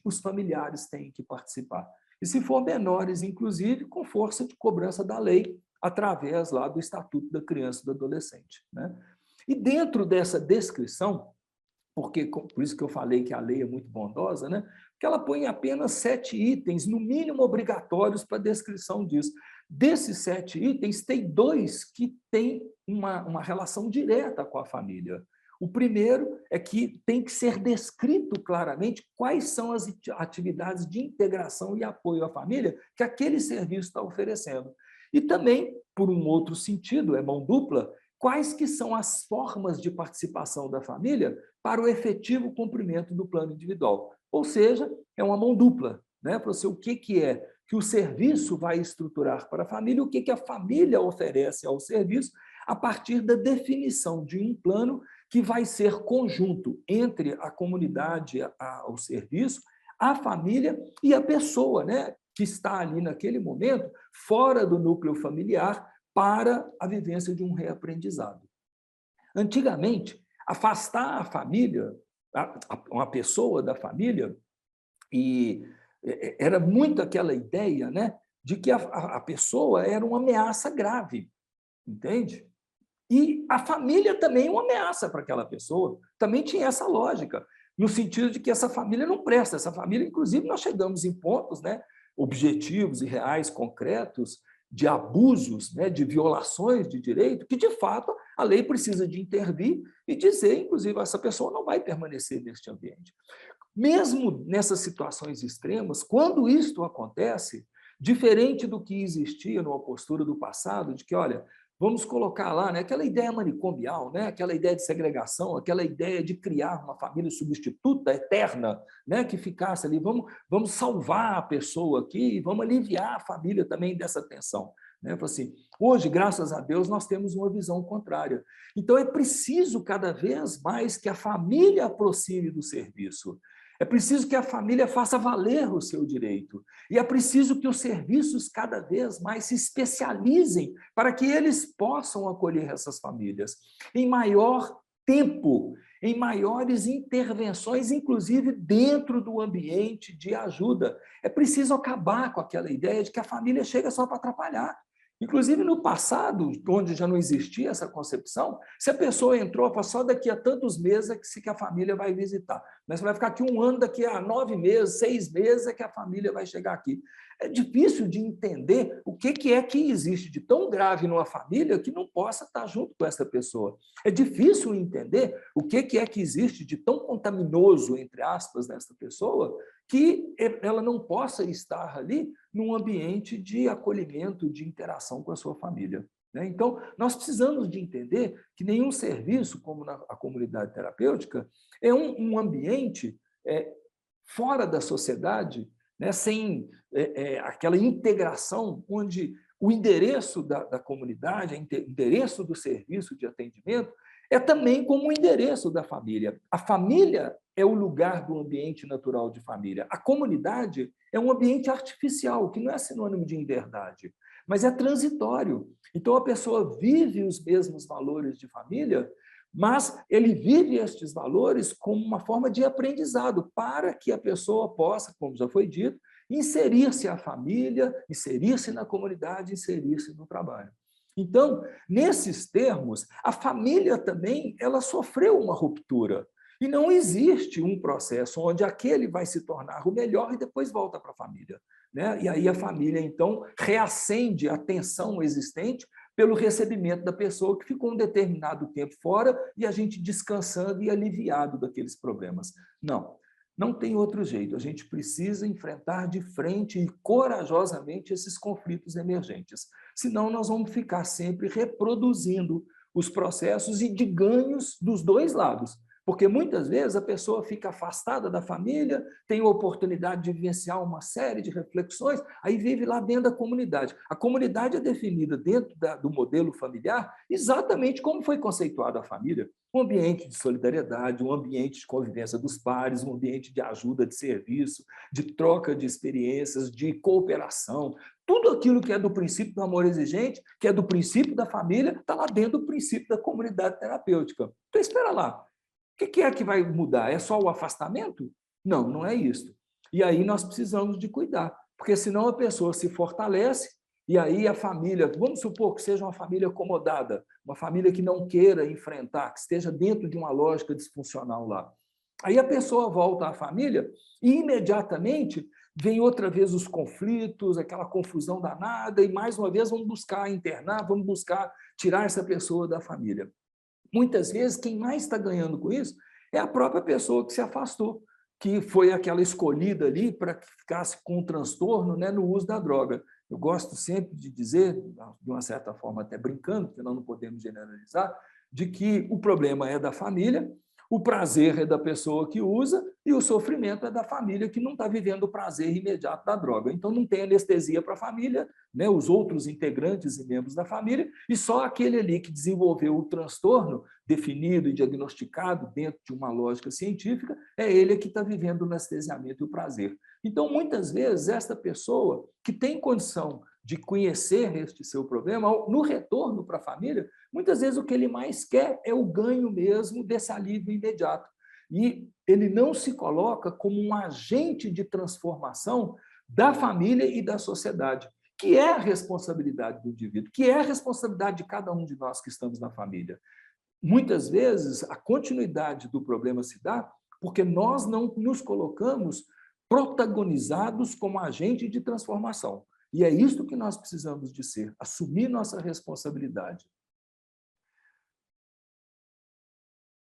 os familiares têm que participar. E se for menores, inclusive, com força de cobrança da lei, através lá do Estatuto da Criança e do Adolescente, né? E dentro dessa descrição, porque por isso que eu falei que a lei é muito bondosa, né? Que ela põe apenas 7 itens, no mínimo obrigatórios, para a descrição disso. Desses 7 itens, tem 2 que têm uma relação direta com a família. O primeiro é que tem que ser descrito claramente quais são as atividades de integração e apoio à família que aquele serviço está oferecendo. E também, por um outro sentido, é mão dupla, quais que são as formas de participação da família para o efetivo cumprimento do plano individual. Ou seja, é uma mão dupla, né? Para você, o que é que o serviço vai estruturar para a família, o que a família oferece ao serviço, a partir da definição de um plano que vai ser conjunto entre a comunidade, o serviço, a família e a pessoa, né? Que está ali naquele momento, fora do núcleo familiar, para a vivência de um reaprendizado. Antigamente, afastar a família, uma pessoa da família, e era muito aquela ideia, né, de que a pessoa era uma ameaça grave, entende? E a família também é uma ameaça para aquela pessoa, também tinha essa lógica, no sentido de que essa família não presta, essa família, inclusive, nós chegamos em pontos, né, objetivos e reais, concretos, de abusos, né, de violações de direito, que, de fato, a lei precisa de intervir e dizer, inclusive, essa pessoa não vai permanecer neste ambiente. Mesmo nessas situações extremas, quando isto acontece, diferente do que existia numa postura do passado, de que, olha, vamos colocar lá, né, aquela ideia manicomial, né, aquela ideia de segregação, aquela ideia de criar uma família substituta, eterna, né, que ficasse ali, vamos salvar a pessoa aqui e vamos aliviar a família também dessa tensão. Né? Assim, hoje, graças a Deus, nós temos uma visão contrária. Então, é preciso cada vez mais que a família aproxime do serviço. É preciso que a família faça valer o seu direito. E é preciso que os serviços cada vez mais se especializem para que eles possam acolher essas famílias em maior tempo, em maiores intervenções, inclusive dentro do ambiente de ajuda. É preciso acabar com aquela ideia de que a família chega só para atrapalhar. Inclusive, no passado, onde já não existia essa concepção, se a pessoa entrou, só daqui a tantos meses é que a família vai visitar. Mas você vai ficar aqui 1 ano, daqui a 9 meses, 6 meses é que a família vai chegar aqui. É difícil de entender o que é que existe de tão grave numa família que não possa estar junto com essa pessoa. É difícil entender o que é que existe de tão contaminoso, entre aspas, nessa pessoa, que ela não possa estar ali num ambiente de acolhimento, de interação com a sua família. Então, nós precisamos de entender que nenhum serviço, como a comunidade terapêutica, é um ambiente fora da sociedade, né, sem aquela integração onde o endereço da comunidade, o endereço do serviço de atendimento, é também como o endereço da família. A família é o lugar do ambiente natural de família. A comunidade é um ambiente artificial, que não é sinônimo de inverdade, mas é transitório. Então, a pessoa vive os mesmos valores de família, mas ele vive estes valores como uma forma de aprendizado, para que a pessoa possa, como já foi dito, inserir-se à família, inserir-se na comunidade, inserir-se no trabalho. Então, nesses termos, a família também ela sofreu uma ruptura. E não existe um processo onde aquele vai se tornar o melhor e depois volta para a família. Né? E aí a família, então, reacende a tensão existente pelo recebimento da pessoa que ficou um determinado tempo fora e a gente descansando e aliviado daqueles problemas. Não tem outro jeito. A gente precisa enfrentar de frente e corajosamente esses conflitos emergentes. Senão, nós vamos ficar sempre reproduzindo os processos e de ganhos dos dois lados. Porque muitas vezes a pessoa fica afastada da família, tem a oportunidade de vivenciar uma série de reflexões, aí vive lá dentro da comunidade. A comunidade é definida dentro do modelo familiar exatamente como foi conceituada a família. Um ambiente de solidariedade, um ambiente de convivência dos pares, um ambiente de ajuda, de serviço, de troca de experiências, de cooperação. Tudo aquilo que é do princípio do amor exigente, que é do princípio da família, está lá dentro do princípio da comunidade terapêutica. Então, espera lá. O que é que vai mudar? É só o afastamento? Não, não é isso. E aí nós precisamos de cuidar, porque senão a pessoa se fortalece e aí a família, vamos supor que seja uma família acomodada, uma família que não queira enfrentar, que esteja dentro de uma lógica disfuncional lá. Aí a pessoa volta à família e imediatamente vem outra vez os conflitos, aquela confusão danada, e mais uma vez vamos buscar internar, vamos buscar tirar essa pessoa da família. Muitas vezes, quem mais está ganhando com isso é a própria pessoa que se afastou, que foi aquela escolhida ali para que ficasse com um transtorno, né, no uso da droga. Eu gosto sempre de dizer, de uma certa forma até brincando, porque nós não podemos generalizar, de que o problema é da família, o prazer é da pessoa que usa e o sofrimento é da família que não está vivendo o prazer imediato da droga. Então, não tem anestesia para a família, né, os outros integrantes e membros da família, e só aquele ali que desenvolveu o transtorno definido e diagnosticado dentro de uma lógica científica, é ele que está vivendo o anestesiamento e o prazer. Então, muitas vezes, esta pessoa que tem condição de conhecer este seu problema, no retorno para a família, muitas vezes o que ele mais quer é o ganho mesmo desse alívio imediato. E ele não se coloca como um agente de transformação da família e da sociedade, que é a responsabilidade do indivíduo, que é a responsabilidade de cada um de nós que estamos na família. Muitas vezes, a continuidade do problema se dá porque nós não nos colocamos protagonizados como agente de transformação. E é isso que nós precisamos de ser, assumir nossa responsabilidade.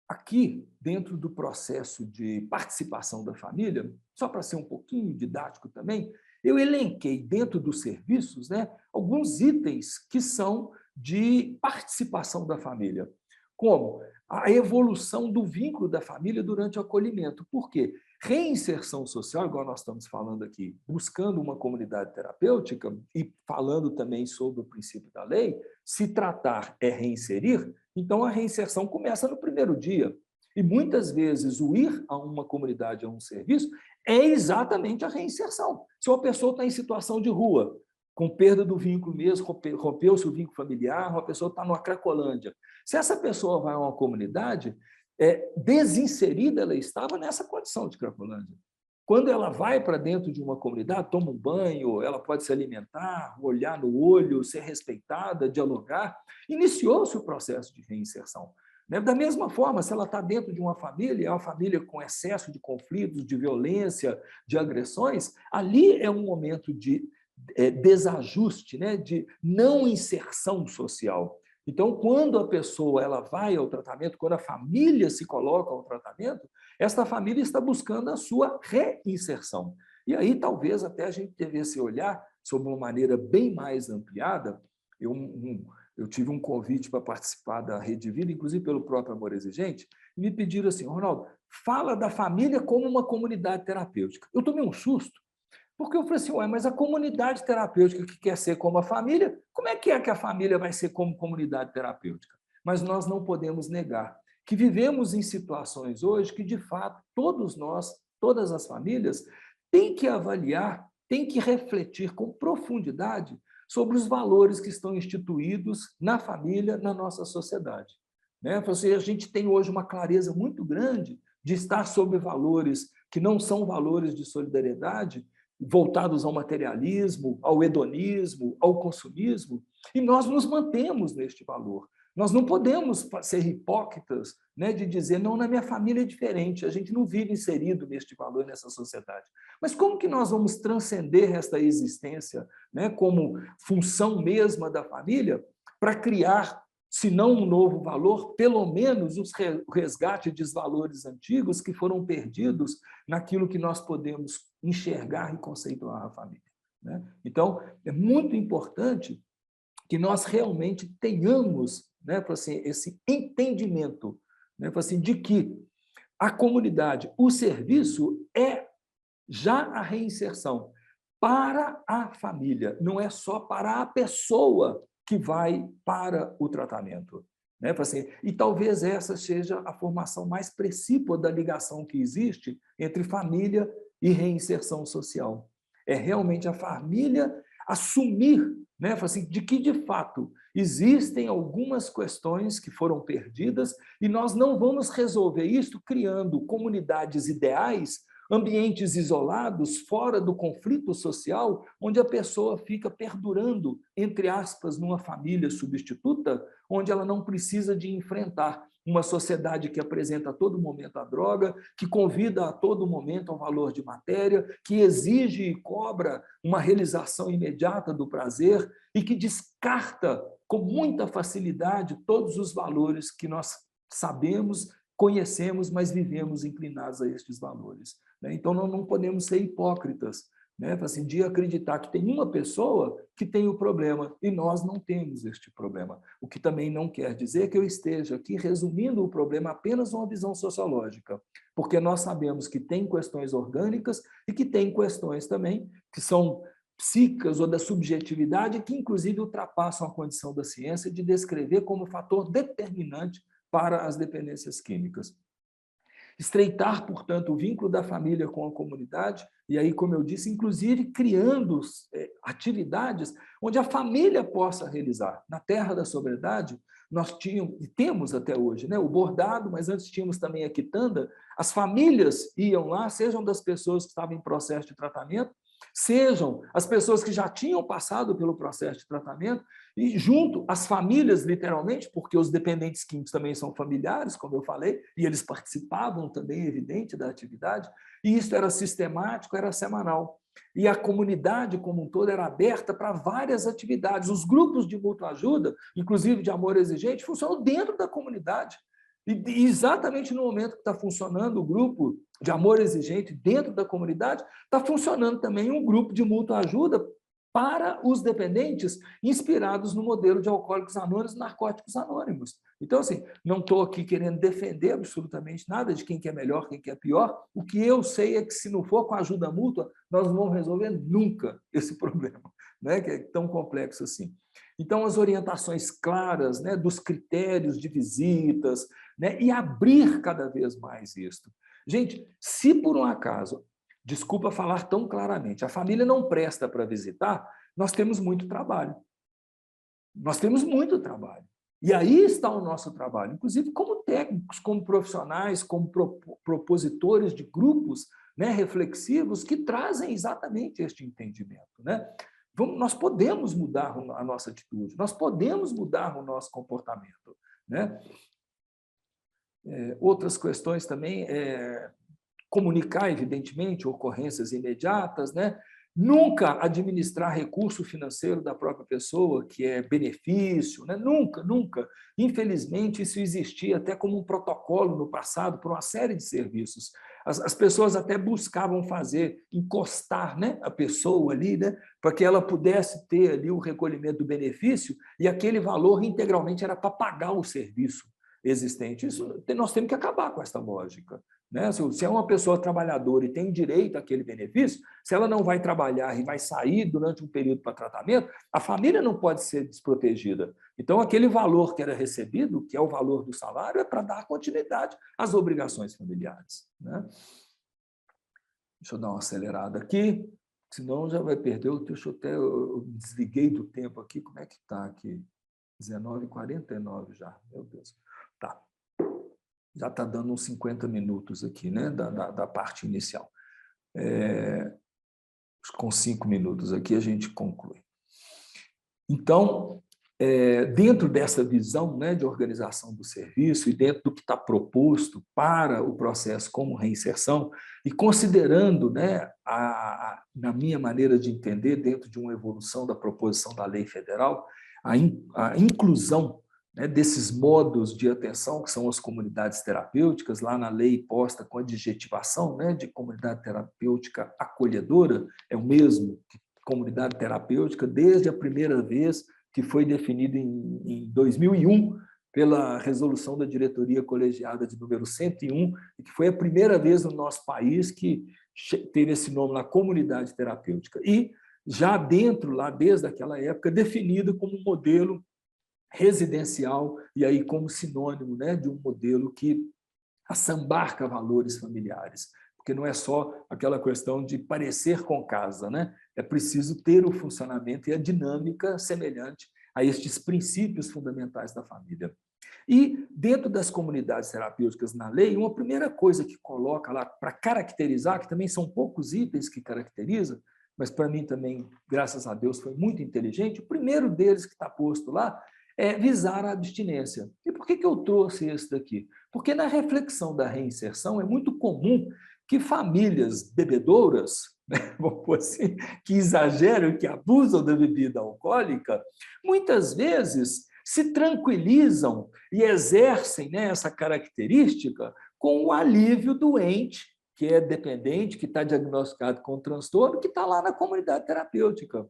Aqui, dentro do processo de participação da família, só para ser um pouquinho didático também, eu elenquei dentro dos serviços, né, alguns itens que são de participação da família, como a evolução do vínculo da família durante o acolhimento. Por quê? Reinserção social, igual nós estamos falando aqui, buscando uma comunidade terapêutica e falando também sobre o princípio da lei, se tratar é reinserir, então a reinserção começa no primeiro dia. E muitas vezes o ir a uma comunidade, a um serviço, é exatamente a reinserção. Se uma pessoa está em situação de rua, com perda do vínculo mesmo, rompeu-se o vínculo familiar, uma pessoa está numa Cracolândia. Se essa pessoa vai a uma comunidade, desinserida ela estava nessa condição de Cracolândia. Quando ela vai para dentro de uma comunidade, toma um banho, ela pode se alimentar, olhar no olho, ser respeitada, dialogar, iniciou-se o processo de reinserção. Da mesma forma, se ela está dentro de uma família, é uma família com excesso de conflitos, de violência, de agressões, ali é um momento de desajuste, né? De não inserção social. Então, quando a pessoa ela vai ao tratamento, quando a família se coloca ao tratamento, esta família está buscando a sua reinserção. E aí, talvez, até a gente devesse olhar sobre uma maneira bem mais ampliada. Eu tive um convite para participar da Rede Vida, inclusive pelo próprio Amor Exigente, e me pediram assim, Ronaldo, fala da família como uma comunidade terapêutica. Eu tomei um susto, porque eu falei assim, ué, mas a comunidade terapêutica que quer ser como a família, como é que a família vai ser como comunidade terapêutica? Mas nós não podemos negar que vivemos em situações hoje que, de fato, todos nós, todas as famílias, têm que avaliar, têm que refletir com profundidade sobre os valores que estão instituídos na família, na nossa sociedade. A gente tem hoje uma clareza muito grande de estar sobre valores que não são valores de solidariedade, voltados ao materialismo, ao hedonismo, ao consumismo, e nós nos mantemos neste valor. Nós não podemos ser hipócritas, né, de dizer, não, na minha família é diferente, a gente não vive inserido neste valor, nessa sociedade. Mas como que nós vamos transcender esta existência, né, como função mesma da família, para criar, se não um novo valor, pelo menos o resgate dos valores antigos que foram perdidos naquilo que nós podemos enxergar e conceituar a família, né? Então, é muito importante que nós realmente tenhamos, né, esse entendimento, né, de que a comunidade, o serviço é já a reinserção para a família, não é só para a pessoa que vai para o tratamento. Né? E talvez essa seja a formação mais precípua da ligação que existe entre família e reinserção social. É realmente a família assumir, né, de que, de fato, existem algumas questões que foram perdidas e nós não vamos resolver isso criando comunidades ideais, ambientes isolados, fora do conflito social, onde a pessoa fica perdurando, entre aspas, numa família substituta, onde ela não precisa de enfrentar uma sociedade que apresenta a todo momento a droga, que convida a todo momento ao valor de matéria, que exige e cobra uma realização imediata do prazer e que descarta com muita facilidade todos os valores que nós sabemos, conhecemos, mas vivemos inclinados a estes valores. Então, nós não podemos ser hipócritas, né, de acreditar que tem uma pessoa que tem o problema e nós não temos este problema. O que também não quer dizer que eu esteja aqui resumindo o problema apenas uma visão sociológica, porque nós sabemos que tem questões orgânicas e que tem questões também que são psíquicas ou da subjetividade que, inclusive, ultrapassam a condição da ciência de descrever como fator determinante para as dependências químicas. Estreitar, portanto, o vínculo da família com a comunidade, e aí, como eu disse, inclusive criando atividades onde a família possa realizar. Na Terra da Sobriedade, nós tínhamos, e temos até hoje, né, o bordado, mas antes tínhamos também a quitanda, as famílias iam lá, sejam das pessoas que estavam em processo de tratamento, sejam as pessoas que já tinham passado pelo processo de tratamento e junto às famílias, literalmente, porque os dependentes químicos também são familiares, como eu falei, e eles participavam também, evidente, da atividade, e isso era sistemático, era semanal. E a comunidade como um todo era aberta para várias atividades. Os grupos de mútua ajuda, inclusive de amor exigente, funcionam dentro da comunidade. E exatamente no momento que está funcionando o grupo de amor exigente dentro da comunidade, está funcionando também um grupo de mútua ajuda para os dependentes, inspirados no modelo de Alcoólicos Anônimos e Narcóticos Anônimos. Então, assim, não estou aqui querendo defender absolutamente nada de quem que é melhor, quem que é pior. O que eu sei é que, se não for com a ajuda mútua, nós não vamos resolver nunca esse problema, né? Que é tão complexo assim. Então, as orientações claras, né, dos critérios de visitas, né, e abrir cada vez mais isso. Gente, se por um acaso, desculpa falar tão claramente, a família não presta para visitar, nós temos muito trabalho. Nós temos muito trabalho. E aí está o nosso trabalho, inclusive como técnicos, como profissionais, como propositores de grupos, né, reflexivos que trazem exatamente este entendimento, né? Nós podemos mudar a nossa atitude, nós podemos mudar o nosso comportamento, né? Outras questões também comunicar, evidentemente, ocorrências imediatas, né? Nunca administrar recurso financeiro da própria pessoa, que é benefício, né? Nunca, nunca. Infelizmente, isso existia até como um protocolo no passado por uma série de serviços. As pessoas até buscavam fazer, encostar, né, a pessoa ali, né, para que ela pudesse ter ali o recolhimento do benefício, e aquele valor integralmente era para pagar o serviço existente. Isso, nós temos que acabar com essa lógica, né? Se é uma pessoa trabalhadora e tem direito àquele benefício, se ela não vai trabalhar e vai sair durante um período para tratamento, a família não pode ser desprotegida. Então, aquele valor que era recebido, que é o valor do salário, é para dar continuidade às obrigações familiares, né? Deixa eu dar uma acelerada aqui, senão já vai perder o... Deixa eu até... Eu desliguei do tempo aqui. Como é que está aqui? 19h49 já. Meu Deus. Tá. Já está dando uns 50 minutos aqui, né, da parte inicial. Com 5 minutos aqui a gente conclui. Então, dentro dessa visão, né, de organização do serviço e dentro do que está proposto para o processo como reinserção, e considerando, né, na minha maneira de entender, dentro de uma evolução da proposição da lei federal, a inclusão, né, desses modos de atenção, que são as comunidades terapêuticas, lá na lei posta com adjetivação, né, de comunidade terapêutica acolhedora, é o mesmo que comunidade terapêutica, desde a primeira vez que foi definido em 2001 pela resolução da diretoria colegiada de número 101, e que foi a primeira vez no nosso país que teve esse nome na comunidade terapêutica. E já dentro, lá desde aquela época, definido como um modelo residencial, e aí como sinônimo, né, de um modelo que assambarca valores familiares, porque não é só aquela questão de parecer com casa, né? É preciso ter o funcionamento e a dinâmica semelhante a estes princípios fundamentais da família. E, dentro das comunidades terapêuticas na lei, uma primeira coisa que coloca lá para caracterizar, que também são poucos itens que caracteriza, mas para mim também, graças a Deus, foi muito inteligente, o primeiro deles que está posto lá é visar a abstinência. E por que eu trouxe esse daqui? Porque na reflexão da reinserção é muito comum que famílias bebedouras, né, vamos pôr assim, que exageram, que abusam da bebida alcoólica, muitas vezes se tranquilizam e exercem, né, essa característica com o alívio doente, que é dependente, que está diagnosticado com transtorno, que está lá na comunidade terapêutica.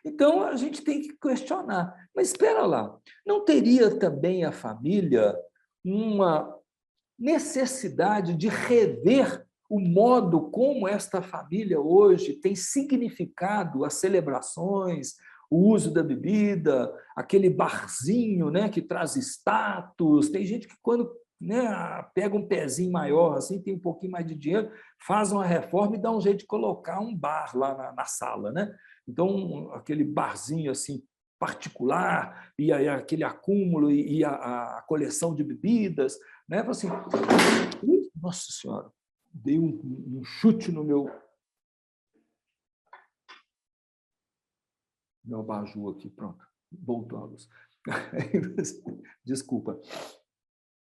Então, a gente tem que questionar. Mas espera lá, não teria também a família uma necessidade de rever o modo como esta família hoje tem significado as celebrações, o uso da bebida, aquele barzinho, né, que traz status? Tem gente que quando, né, pega um pezinho maior, assim, tem um pouquinho mais de dinheiro, faz uma reforma e dá um jeito de colocar um bar lá na sala, né? Então, aquele barzinho assim particular, e aí aquele acúmulo e a coleção de bebidas, né? Assim, nossa Senhora, dei um chute no meu... Meu abajur aqui, pronto, voltou a luz. Desculpa.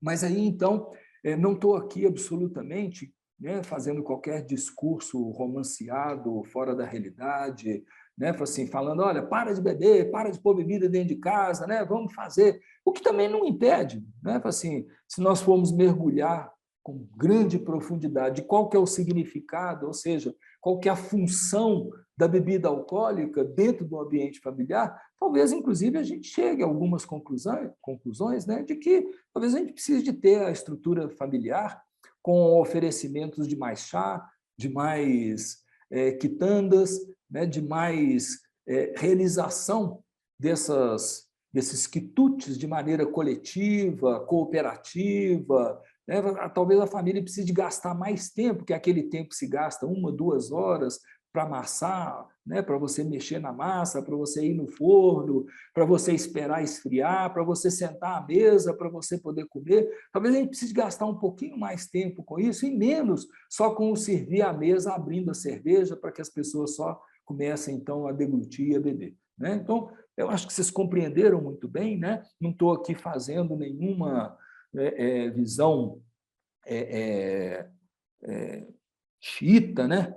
Mas aí, então, não estou aqui absolutamente, né, fazendo qualquer discurso romanceado, fora da realidade, né, assim, falando, olha, para de beber, para de pôr bebida dentro de casa, né, vamos fazer. O que também não impede, né, assim, se nós formos mergulhar com grande profundidade de qual que é o significado, ou seja, qual que é a função da bebida alcoólica dentro do ambiente familiar, talvez, inclusive, a gente chegue a algumas conclusões, né, de que talvez a gente precise de ter a estrutura familiar com oferecimentos de mais chá, de mais quitandas, né, de mais realização desses quitutes de maneira coletiva, cooperativa, né? Talvez a família precise de gastar mais tempo, que aquele tempo se gasta 1, 2 horas para amassar, né? Para você mexer na massa, para você ir no forno, para você esperar esfriar, para você sentar à mesa, para você poder comer. Talvez a gente precise gastar um pouquinho mais tempo com isso e menos só com o servir à mesa, abrindo a cerveja, para que as pessoas só comecem, então, a deglutir e a beber, né? Então, eu acho que vocês compreenderam muito bem, né? Não estou aqui fazendo nenhuma visão xiita, né?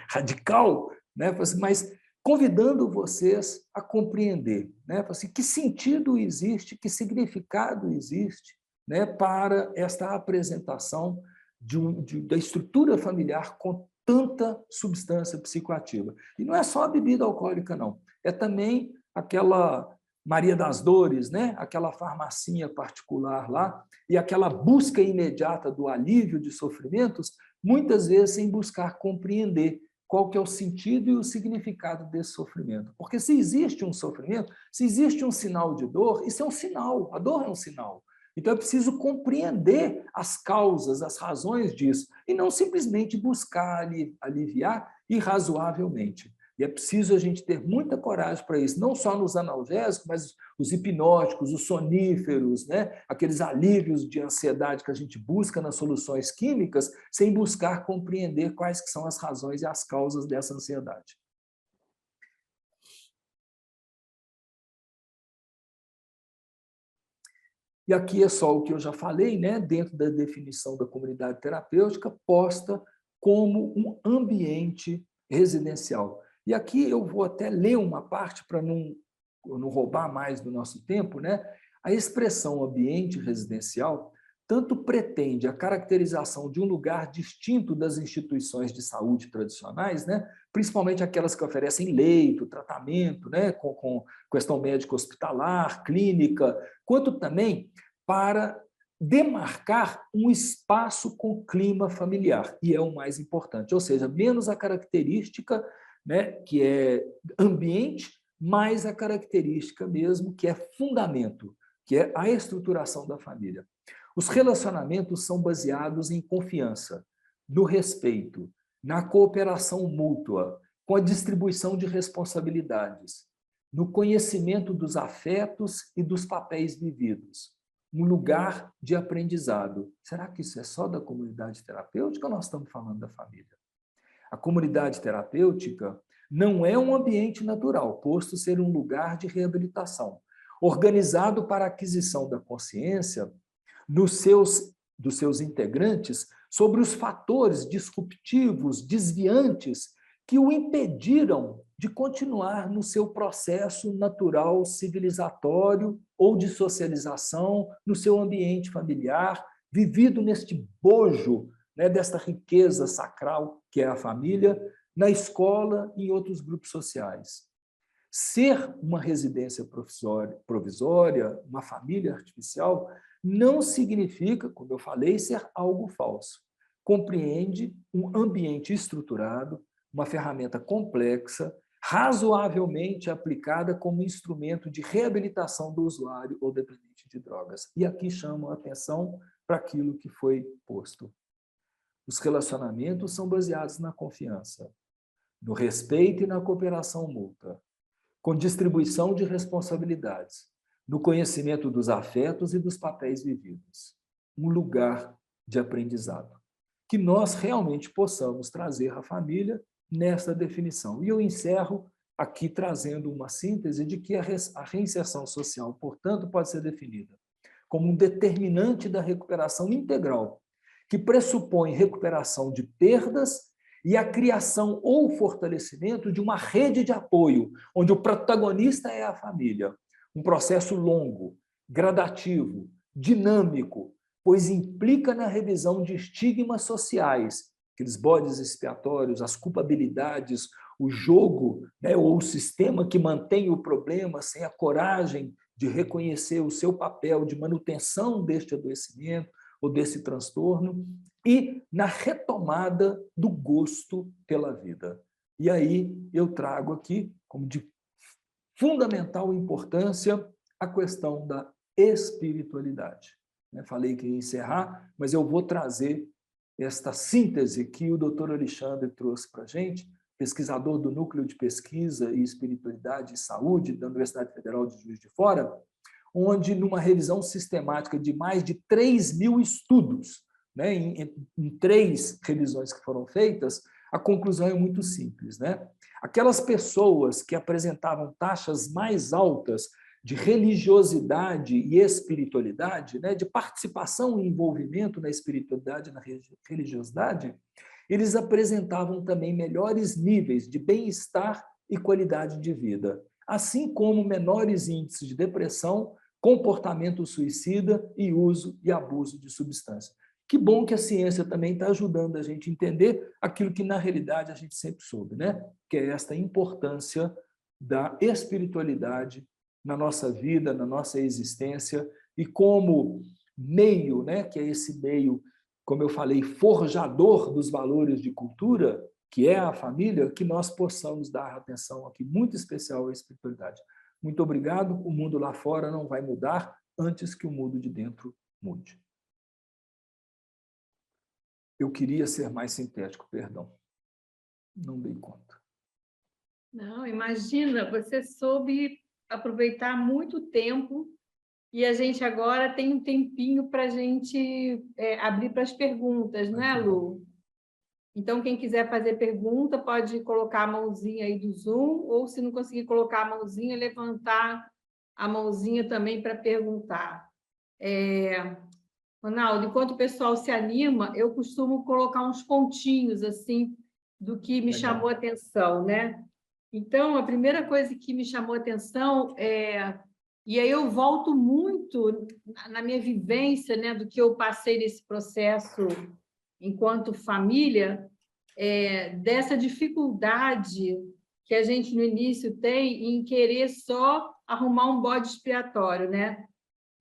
Radical, né? Mas convidando vocês a compreender, né? Que sentido existe, que significado existe, né? Para esta apresentação da estrutura familiar com tanta substância psicoativa. E não é só a bebida alcoólica, não. É também aquela Maria das Dores, né? Aquela farmacinha particular lá, e aquela busca imediata do alívio de sofrimentos, muitas vezes sem buscar compreender qual que é o sentido e o significado desse sofrimento. Porque se existe um sofrimento, se existe um sinal de dor, isso é um sinal, a dor é um sinal. Então é preciso compreender as causas, as razões disso, e não simplesmente buscar aliviar irrazoavelmente. E é preciso a gente ter muita coragem para isso, não só nos analgésicos, mas os hipnóticos, os soníferos, né? Aqueles alívios de ansiedade que a gente busca nas soluções químicas, sem buscar compreender quais que são as razões e as causas dessa ansiedade. E aqui é só o que eu já falei, né? Dentro da definição da comunidade terapêutica, posta como um ambiente residencial. E aqui eu vou até ler uma parte para não roubar mais do nosso tempo, né? A expressão ambiente residencial tanto pretende a caracterização de um lugar distinto das instituições de saúde tradicionais, né? Principalmente aquelas que oferecem leito, tratamento, né? com questão médica hospitalar, clínica, quanto também para demarcar um espaço com clima familiar, e é o mais importante, ou seja, menos a característica, né, que é ambiente, mais a característica mesmo, que é fundamento, que é a estruturação da família. Os relacionamentos são baseados em confiança, no respeito, na cooperação mútua, com a distribuição de responsabilidades, no conhecimento dos afetos e dos papéis vividos, um lugar de aprendizado. Será que isso é só da comunidade terapêutica ou nós estamos falando da família? A comunidade terapêutica não é um ambiente natural, posto ser um lugar de reabilitação, organizado para a aquisição da consciência dos seus integrantes sobre os fatores disruptivos, desviantes, que o impediram de continuar no seu processo natural civilizatório ou de socialização no seu ambiente familiar, vivido neste bojo, né, desta riqueza sacral que é a família, na escola e em outros grupos sociais. Ser uma residência provisória, uma família artificial, não significa, como eu falei, ser algo falso. Compreende um ambiente estruturado, uma ferramenta complexa, razoavelmente aplicada como instrumento de reabilitação do usuário ou dependente de drogas. E aqui chamo a atenção para aquilo que foi posto. Os relacionamentos são baseados na confiança, no respeito e na cooperação mútua, com distribuição de responsabilidades, no conhecimento dos afetos e dos papéis vividos. Um lugar de aprendizado. Que nós realmente possamos trazer a família nesta definição. E eu encerro aqui trazendo uma síntese de que a reinserção social, portanto, pode ser definida como um determinante da recuperação integral, que pressupõe recuperação de perdas e a criação ou fortalecimento de uma rede de apoio, onde o protagonista é a família. Um processo longo, gradativo, dinâmico, pois implica na revisão de estigmas sociais, aqueles bodes expiatórios, as culpabilidades, o jogo, né, ou o sistema que mantém o problema sem a coragem de reconhecer o seu papel de manutenção deste adoecimento ou desse transtorno, e na retomada do gosto pela vida. E aí eu trago aqui, como de fundamental importância, a questão da espiritualidade. Falei que ia encerrar, mas eu vou trazer esta síntese que o Dr. Alexandre trouxe para a gente, pesquisador do Núcleo de Pesquisa e Espiritualidade e Saúde da Universidade Federal de Juiz de Fora, onde, numa revisão sistemática de mais de 3.000 estudos, né, em 3 revisões que foram feitas, a conclusão é muito simples. Né? Aquelas pessoas que apresentavam taxas mais altas de religiosidade e espiritualidade, né, de participação e envolvimento na espiritualidade e na religiosidade, eles apresentavam também melhores níveis de bem-estar e qualidade de vida, assim como menores índices de depressão, comportamento suicida e uso e abuso de substâncias. Que bom que a ciência também está ajudando a gente a entender aquilo que, na realidade, a gente sempre soube, né? Que é esta importância da espiritualidade na nossa vida, na nossa existência, e como meio, né, que é esse meio, como eu falei, forjador dos valores de cultura, que é a família, que nós possamos dar atenção aqui muito especial à espiritualidade. Muito obrigado. O mundo lá fora não vai mudar antes que o mundo de dentro mude. Eu queria ser mais sintético, perdão. Não dei conta. Não, imagina, você soube aproveitar muito tempo e a gente agora tem um tempinho para a gente abrir para as perguntas, não é, Lu? Então, quem quiser fazer pergunta, pode colocar a mãozinha aí do Zoom, ou se não conseguir colocar a mãozinha, levantar a mãozinha também para perguntar. Ronaldo, enquanto o pessoal se anima, eu costumo colocar uns pontinhos assim do que me chamou a atenção, né? Então, a primeira coisa que me chamou a atenção e aí eu volto muito na minha vivência, né, do que eu passei nesse processo enquanto família, dessa dificuldade que a gente no início tem em querer só arrumar um bode expiatório, né?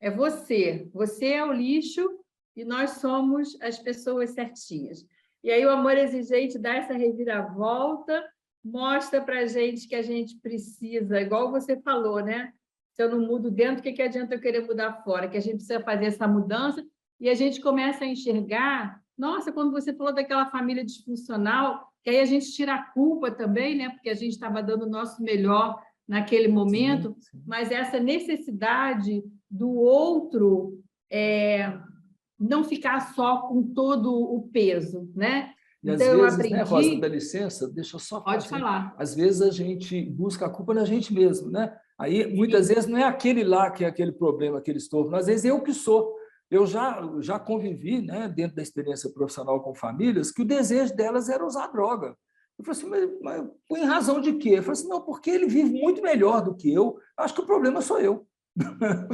É você é o lixo e nós somos as pessoas certinhas. E aí o Amor Exigente dá essa reviravolta, mostra para a gente que a gente precisa, igual você falou, né? Se eu não mudo dentro, o que adianta eu querer mudar fora? Que a gente precisa fazer essa mudança e a gente começa a enxergar. Nossa, quando você falou daquela família disfuncional, que aí a gente tira a culpa também, né? Porque a gente estava dando o nosso melhor naquele momento, sim. Mas essa necessidade do outro não ficar só com todo o peso, né? E então, às vezes, né, Rosa, dá licença, deixa eu só falar. Pode falar. Às vezes a gente busca a culpa na gente mesmo, né? Aí, muitas vezes, não é aquele lá que é aquele problema, aquele estorvo, às vezes eu que sou. Eu já convivi, né, dentro da experiência profissional com famílias, que o desejo delas era usar droga. Eu falei assim, mas em razão de quê? Eu falei assim, não, porque ele vive muito melhor do que eu, acho que o problema sou eu.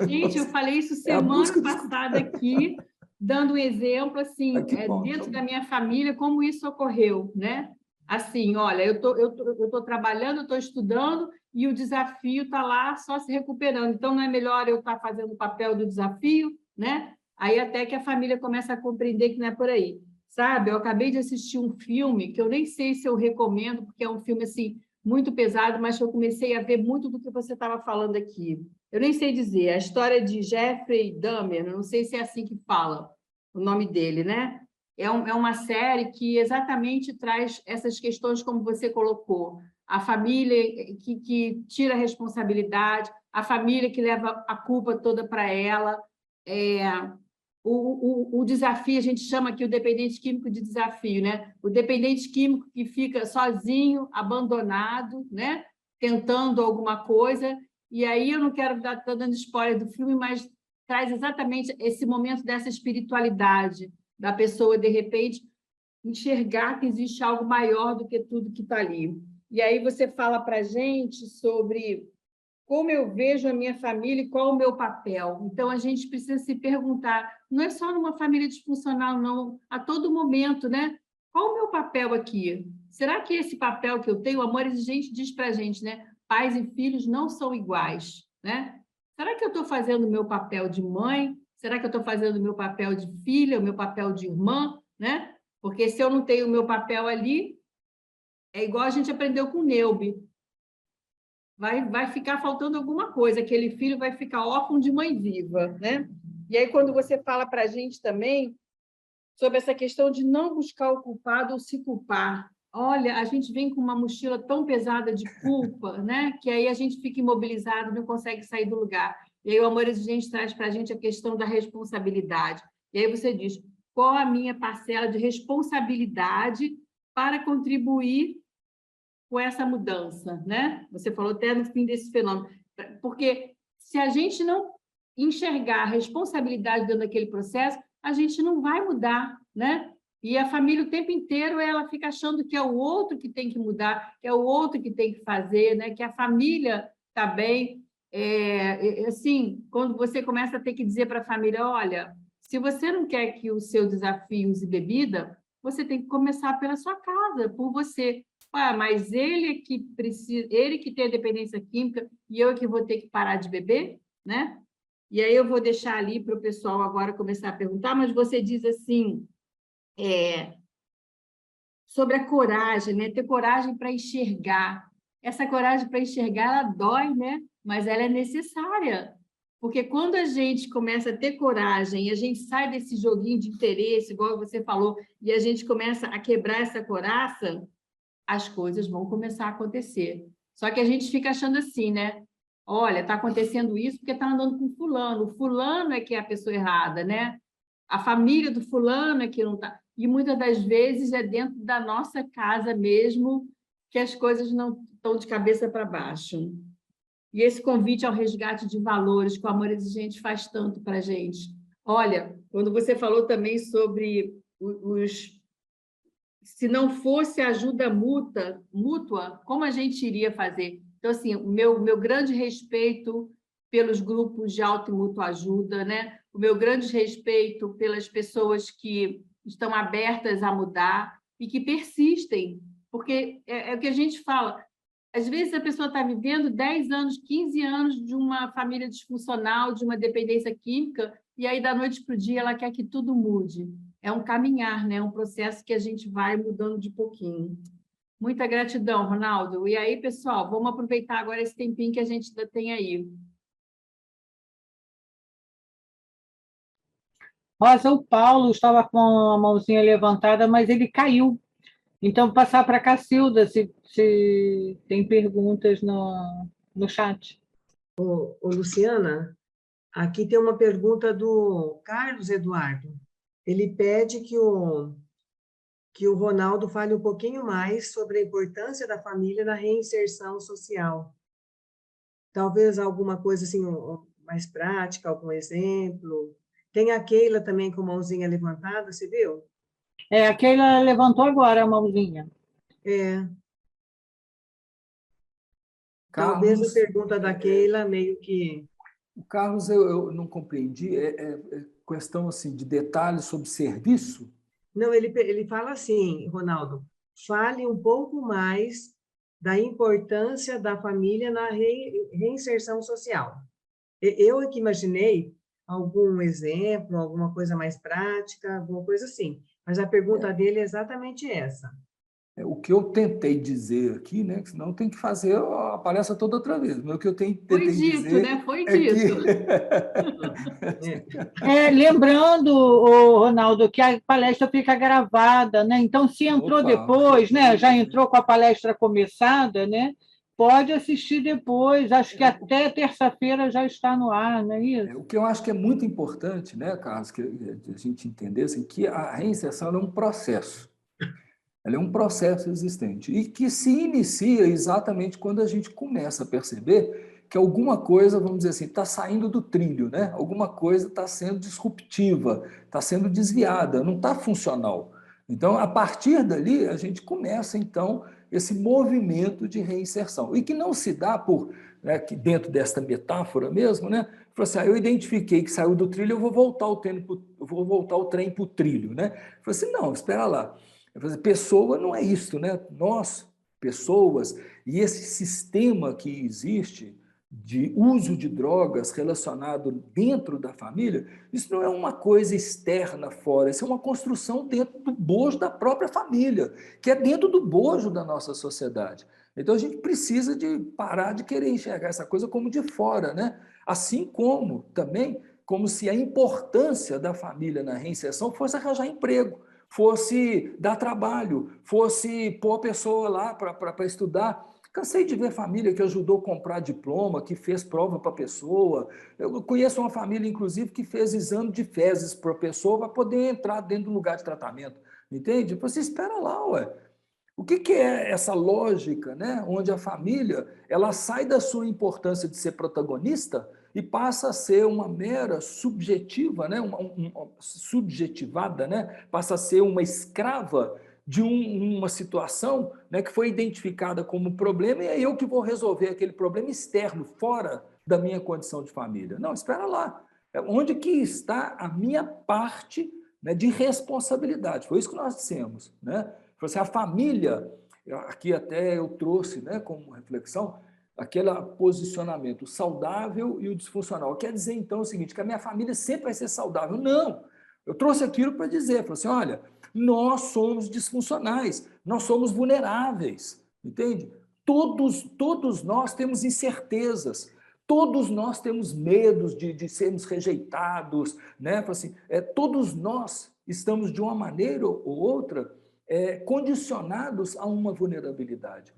Gente, eu falei isso semana passada aqui, dando um exemplo, assim, dentro da minha família, como isso ocorreu, né? Assim, olha, eu tô trabalhando, eu estou estudando e o desafio está lá só se recuperando. Então, não é melhor eu estar fazendo o papel do desafio, né? Aí até que a família começa a compreender que não é por aí. Sabe, eu acabei de assistir um filme que eu nem sei se eu recomendo, porque é um filme, assim, muito pesado, mas que eu comecei a ver muito do que você estava falando aqui. Eu nem sei dizer, a história de Jeffrey Dahmer, não sei se é assim que fala o nome dele, né? É uma série que exatamente traz essas questões como você colocou. A família que tira a responsabilidade, a família que leva a culpa toda para ela. O desafio, a gente chama aqui o dependente químico de desafio, né? O dependente químico que fica sozinho, abandonado, né? tentando alguma coisa, e aí eu não quero estar dando spoiler do filme, mas traz exatamente esse momento dessa espiritualidade, da pessoa, de repente, enxergar que existe algo maior do que tudo que está ali. E aí você fala para a gente sobre como eu vejo a minha família e qual o meu papel. Então, a gente precisa se perguntar, não é só numa família disfuncional, não, a todo momento, né? Qual o meu papel aqui? Será que esse papel que eu tenho, o Amor Exigente diz para a gente, né? Pais e filhos não são iguais, né? Será que eu estou fazendo o meu papel de mãe? Será que eu estou fazendo o meu papel de filha, o meu papel de irmã, né? Porque se eu não tenho o meu papel ali, é igual a gente aprendeu com o Neubi. Vai ficar faltando alguma coisa, aquele filho vai ficar órfão de mãe viva, né? E aí, quando você fala para a gente também sobre essa questão de não buscar o culpado ou se culpar, olha, a gente vem com uma mochila tão pesada de culpa, né? Que aí a gente fica imobilizado, não consegue sair do lugar. E aí o Amor Exigente traz para a gente a questão da responsabilidade. E aí você diz, qual a minha parcela de responsabilidade para contribuir com essa mudança, né? Você falou até no fim desse fenômeno. Porque se a gente não enxergar a responsabilidade dentro daquele processo, a gente não vai mudar, né? E a família o tempo inteiro ela fica achando que é o outro que tem que mudar, que é o outro que tem que fazer, né? Que a família está bem. Assim, quando você começa a ter que dizer para a família, olha, se você não quer que o seu desafio use bebida, você tem que começar pela sua casa, por você. Ah, mas ele que precisa, ele que tem a dependência química e eu que vou ter que parar de beber, né? E aí eu vou deixar ali para o pessoal agora começar a perguntar, mas você diz assim, sobre a coragem, né? Ter coragem para enxergar. Essa coragem para enxergar, ela dói, né? Mas ela é necessária. Porque quando a gente começa a ter coragem e a gente sai desse joguinho de interesse, igual você falou, e a gente começa a quebrar essa coraça, as coisas vão começar a acontecer. Só que a gente fica achando assim, né? Olha, está acontecendo isso porque está andando com fulano. O fulano é que é a pessoa errada, né? A família do fulano é que não está. E muitas das vezes é dentro da nossa casa mesmo que as coisas não estão de cabeça para baixo. E esse convite ao resgate de valores que o Amor Exigente faz tanto para a gente. Olha, quando você falou também sobre se não fosse ajuda mútua, como a gente iria fazer? Então, assim, o meu grande respeito pelos grupos de auto e mútua ajuda, né? O meu grande respeito pelas pessoas que estão abertas a mudar e que persistem, porque é o que a gente fala. Às vezes a pessoa está vivendo 10 anos, 15 anos de uma família disfuncional, de uma dependência química, e aí da noite para o dia ela quer que tudo mude. É um caminhar, né? Um processo que a gente vai mudando de pouquinho. Muita gratidão, Ronaldo. E aí, pessoal, vamos aproveitar agora esse tempinho que a gente ainda tem aí. Rosa, o Paulo estava com a mãozinha levantada, mas ele caiu. Então, passar para a Cacilda, se tem perguntas no chat. Ô, Luciana, aqui tem uma pergunta do Carlos Eduardo. Ele pede que o Ronaldo fale um pouquinho mais sobre a importância da família na reinserção social. Talvez alguma coisa assim mais prática, algum exemplo. Tem a Keila também com a mãozinha levantada, você viu? A Keila levantou agora a mãozinha. Talvez a pergunta da Keila meio que... O Carlos, eu não compreendi. Questão assim, de detalhes sobre serviço? Não, ele fala assim, Ronaldo, fale um pouco mais da importância da família na reinserção social. Eu é que imaginei algum exemplo, alguma coisa mais prática, alguma coisa assim. Mas a pergunta dele é exatamente essa. O que eu tentei dizer aqui, né? Senão tem que fazer a palestra toda outra vez. Mas o que eu tentei dizer, né? Foi é dito. Lembrando, Ronaldo, que a palestra fica gravada, né? Então, se entrou depois, né? Já entrou com a palestra começada, né? Pode assistir depois. Acho que até terça-feira já está no ar, não é isso? O que eu acho que é muito importante, né, Carlos, que a gente entender assim, que a reinserção é um processo. Ela é um processo existente e que se inicia exatamente quando a gente começa a perceber que alguma coisa, vamos dizer assim, está saindo do trilho, né? Alguma coisa está sendo disruptiva, está sendo desviada, não está funcional. Então, a partir dali, a gente começa, então, esse movimento de reinserção. E que não se dá por, né, que dentro desta metáfora mesmo, né? Eu identifiquei que saiu do trilho, eu vou voltar o trem para o trilho, né? Não, espera lá. Pessoa não é isso, né? Nós, pessoas, e esse sistema que existe de uso de drogas relacionado dentro da família, isso não é uma coisa externa fora, isso é uma construção dentro do bojo da própria família, que é dentro do bojo da nossa sociedade. Então a gente precisa de parar de querer enxergar essa coisa como de fora, né? Assim como também, como se a importância da família na reinserção fosse arranjar emprego, fosse dar trabalho, fosse pôr a pessoa lá para estudar. Cansei de ver família que ajudou a comprar diploma, que fez prova para a pessoa. Eu conheço uma família, inclusive, que fez exame de fezes para a pessoa para poder entrar dentro do lugar de tratamento. Entende? Você espera lá, ué. O que é essa lógica, né? Onde a família ela sai da sua importância de ser protagonista e passa a ser uma mera subjetiva, né? Uma subjetivada, né? Passa a ser uma escrava de uma situação, né, que foi identificada como problema e é eu que vou resolver aquele problema externo, fora da minha condição de família. Não, espera lá. Onde que está a minha parte, né, de responsabilidade? Foi isso que nós dissemos, né? A família, aqui até eu trouxe, né, como reflexão, aquele posicionamento saudável e o disfuncional. Quer dizer, então, o seguinte, que a minha família sempre vai ser saudável. Não! Eu trouxe aquilo para dizer, olha, nós somos disfuncionais, nós somos vulneráveis, entende? Todos nós temos incertezas, todos nós temos medos de sermos rejeitados, né? Todos nós estamos, de uma maneira ou outra, condicionados a uma vulnerabilidade.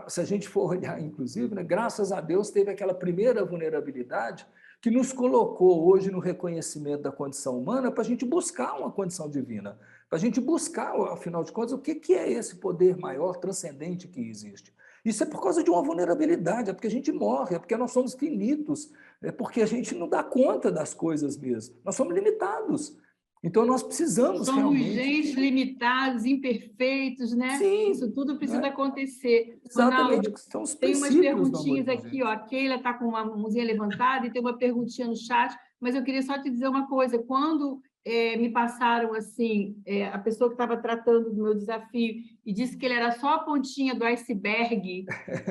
Se a gente for olhar, inclusive, né, graças a Deus teve aquela primeira vulnerabilidade que nos colocou hoje no reconhecimento da condição humana para a gente buscar uma condição divina, para a gente buscar, afinal de contas, o que é esse poder maior, transcendente que existe. Isso é por causa de uma vulnerabilidade, é porque a gente morre, é porque nós somos finitos, é porque a gente não dá conta das coisas mesmo, nós somos limitados. Então, nós precisamos somos realmente... gente limitados, imperfeitos, né? Sim, isso tudo precisa né? acontecer. Exatamente, Ronaldo, são os tem umas princípios do amor perguntinhas de aqui, Deus. ó. A Keila está com uma mãozinha levantada e tem uma perguntinha no chat, mas eu queria só te dizer uma coisa. Quando me passaram assim, a pessoa que estava tratando do meu desafio e disse que ele era só a pontinha do iceberg,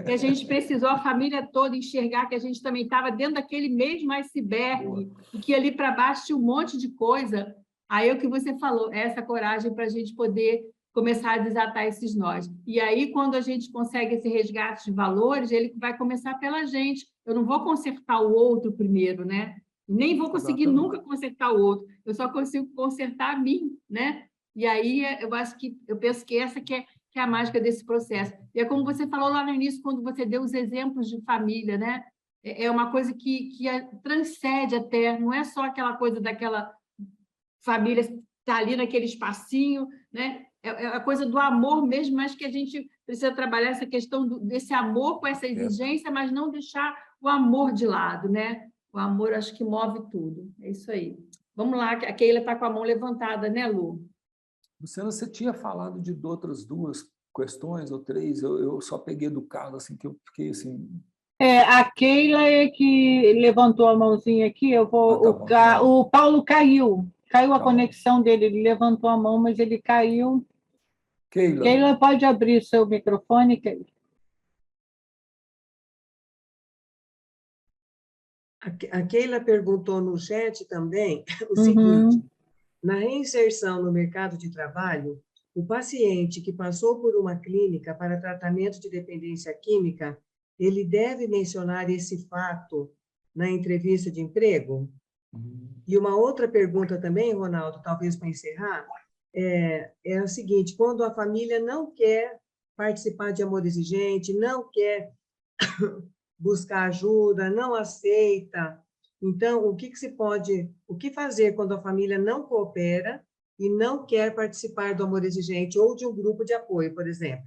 que a gente precisou, a família toda, enxergar que a gente também estava dentro daquele mesmo iceberg. Boa. E que ali para baixo tinha um monte de coisa. Aí é o que você falou, essa coragem para a gente poder começar a desatar esses nós. E aí, quando a gente consegue esse resgate de valores, ele vai começar pela gente. Eu não vou consertar o outro primeiro, né? Nem vou conseguir nunca consertar o outro. Eu só consigo consertar a mim, né? E aí, eu penso que essa que é a mágica desse processo. E é como você falou lá no início, quando você deu os exemplos de família, né? É uma coisa que transcende até, não é só aquela coisa daquela família está ali naquele espacinho, né? É a coisa do amor mesmo, mas que a gente precisa trabalhar essa questão desse amor com essa exigência, mas não deixar o amor de lado, né? O amor acho que move tudo. É isso aí. Vamos lá, a Keila está com a mão levantada, né, Lu? Luciana, você tinha falado de outras duas questões ou três, eu só peguei do Carlos, assim, que eu fiquei assim... A Keila é que levantou a mãozinha aqui, eu vou... tá bom. O Paulo caiu a conexão dele, ele levantou a mão, mas ele caiu. Keila, pode abrir seu microfone, Keila? A Keila perguntou no chat também o seguinte: na reinserção no mercado de trabalho, o paciente que passou por uma clínica para tratamento de dependência química, ele deve mencionar esse fato na entrevista de emprego? E uma outra pergunta também, Ronaldo, talvez para encerrar, é o seguinte: quando a família não quer participar de amor exigente, não quer buscar ajuda, não aceita, então o que fazer quando a família não coopera e não quer participar do amor exigente ou de um grupo de apoio, por exemplo.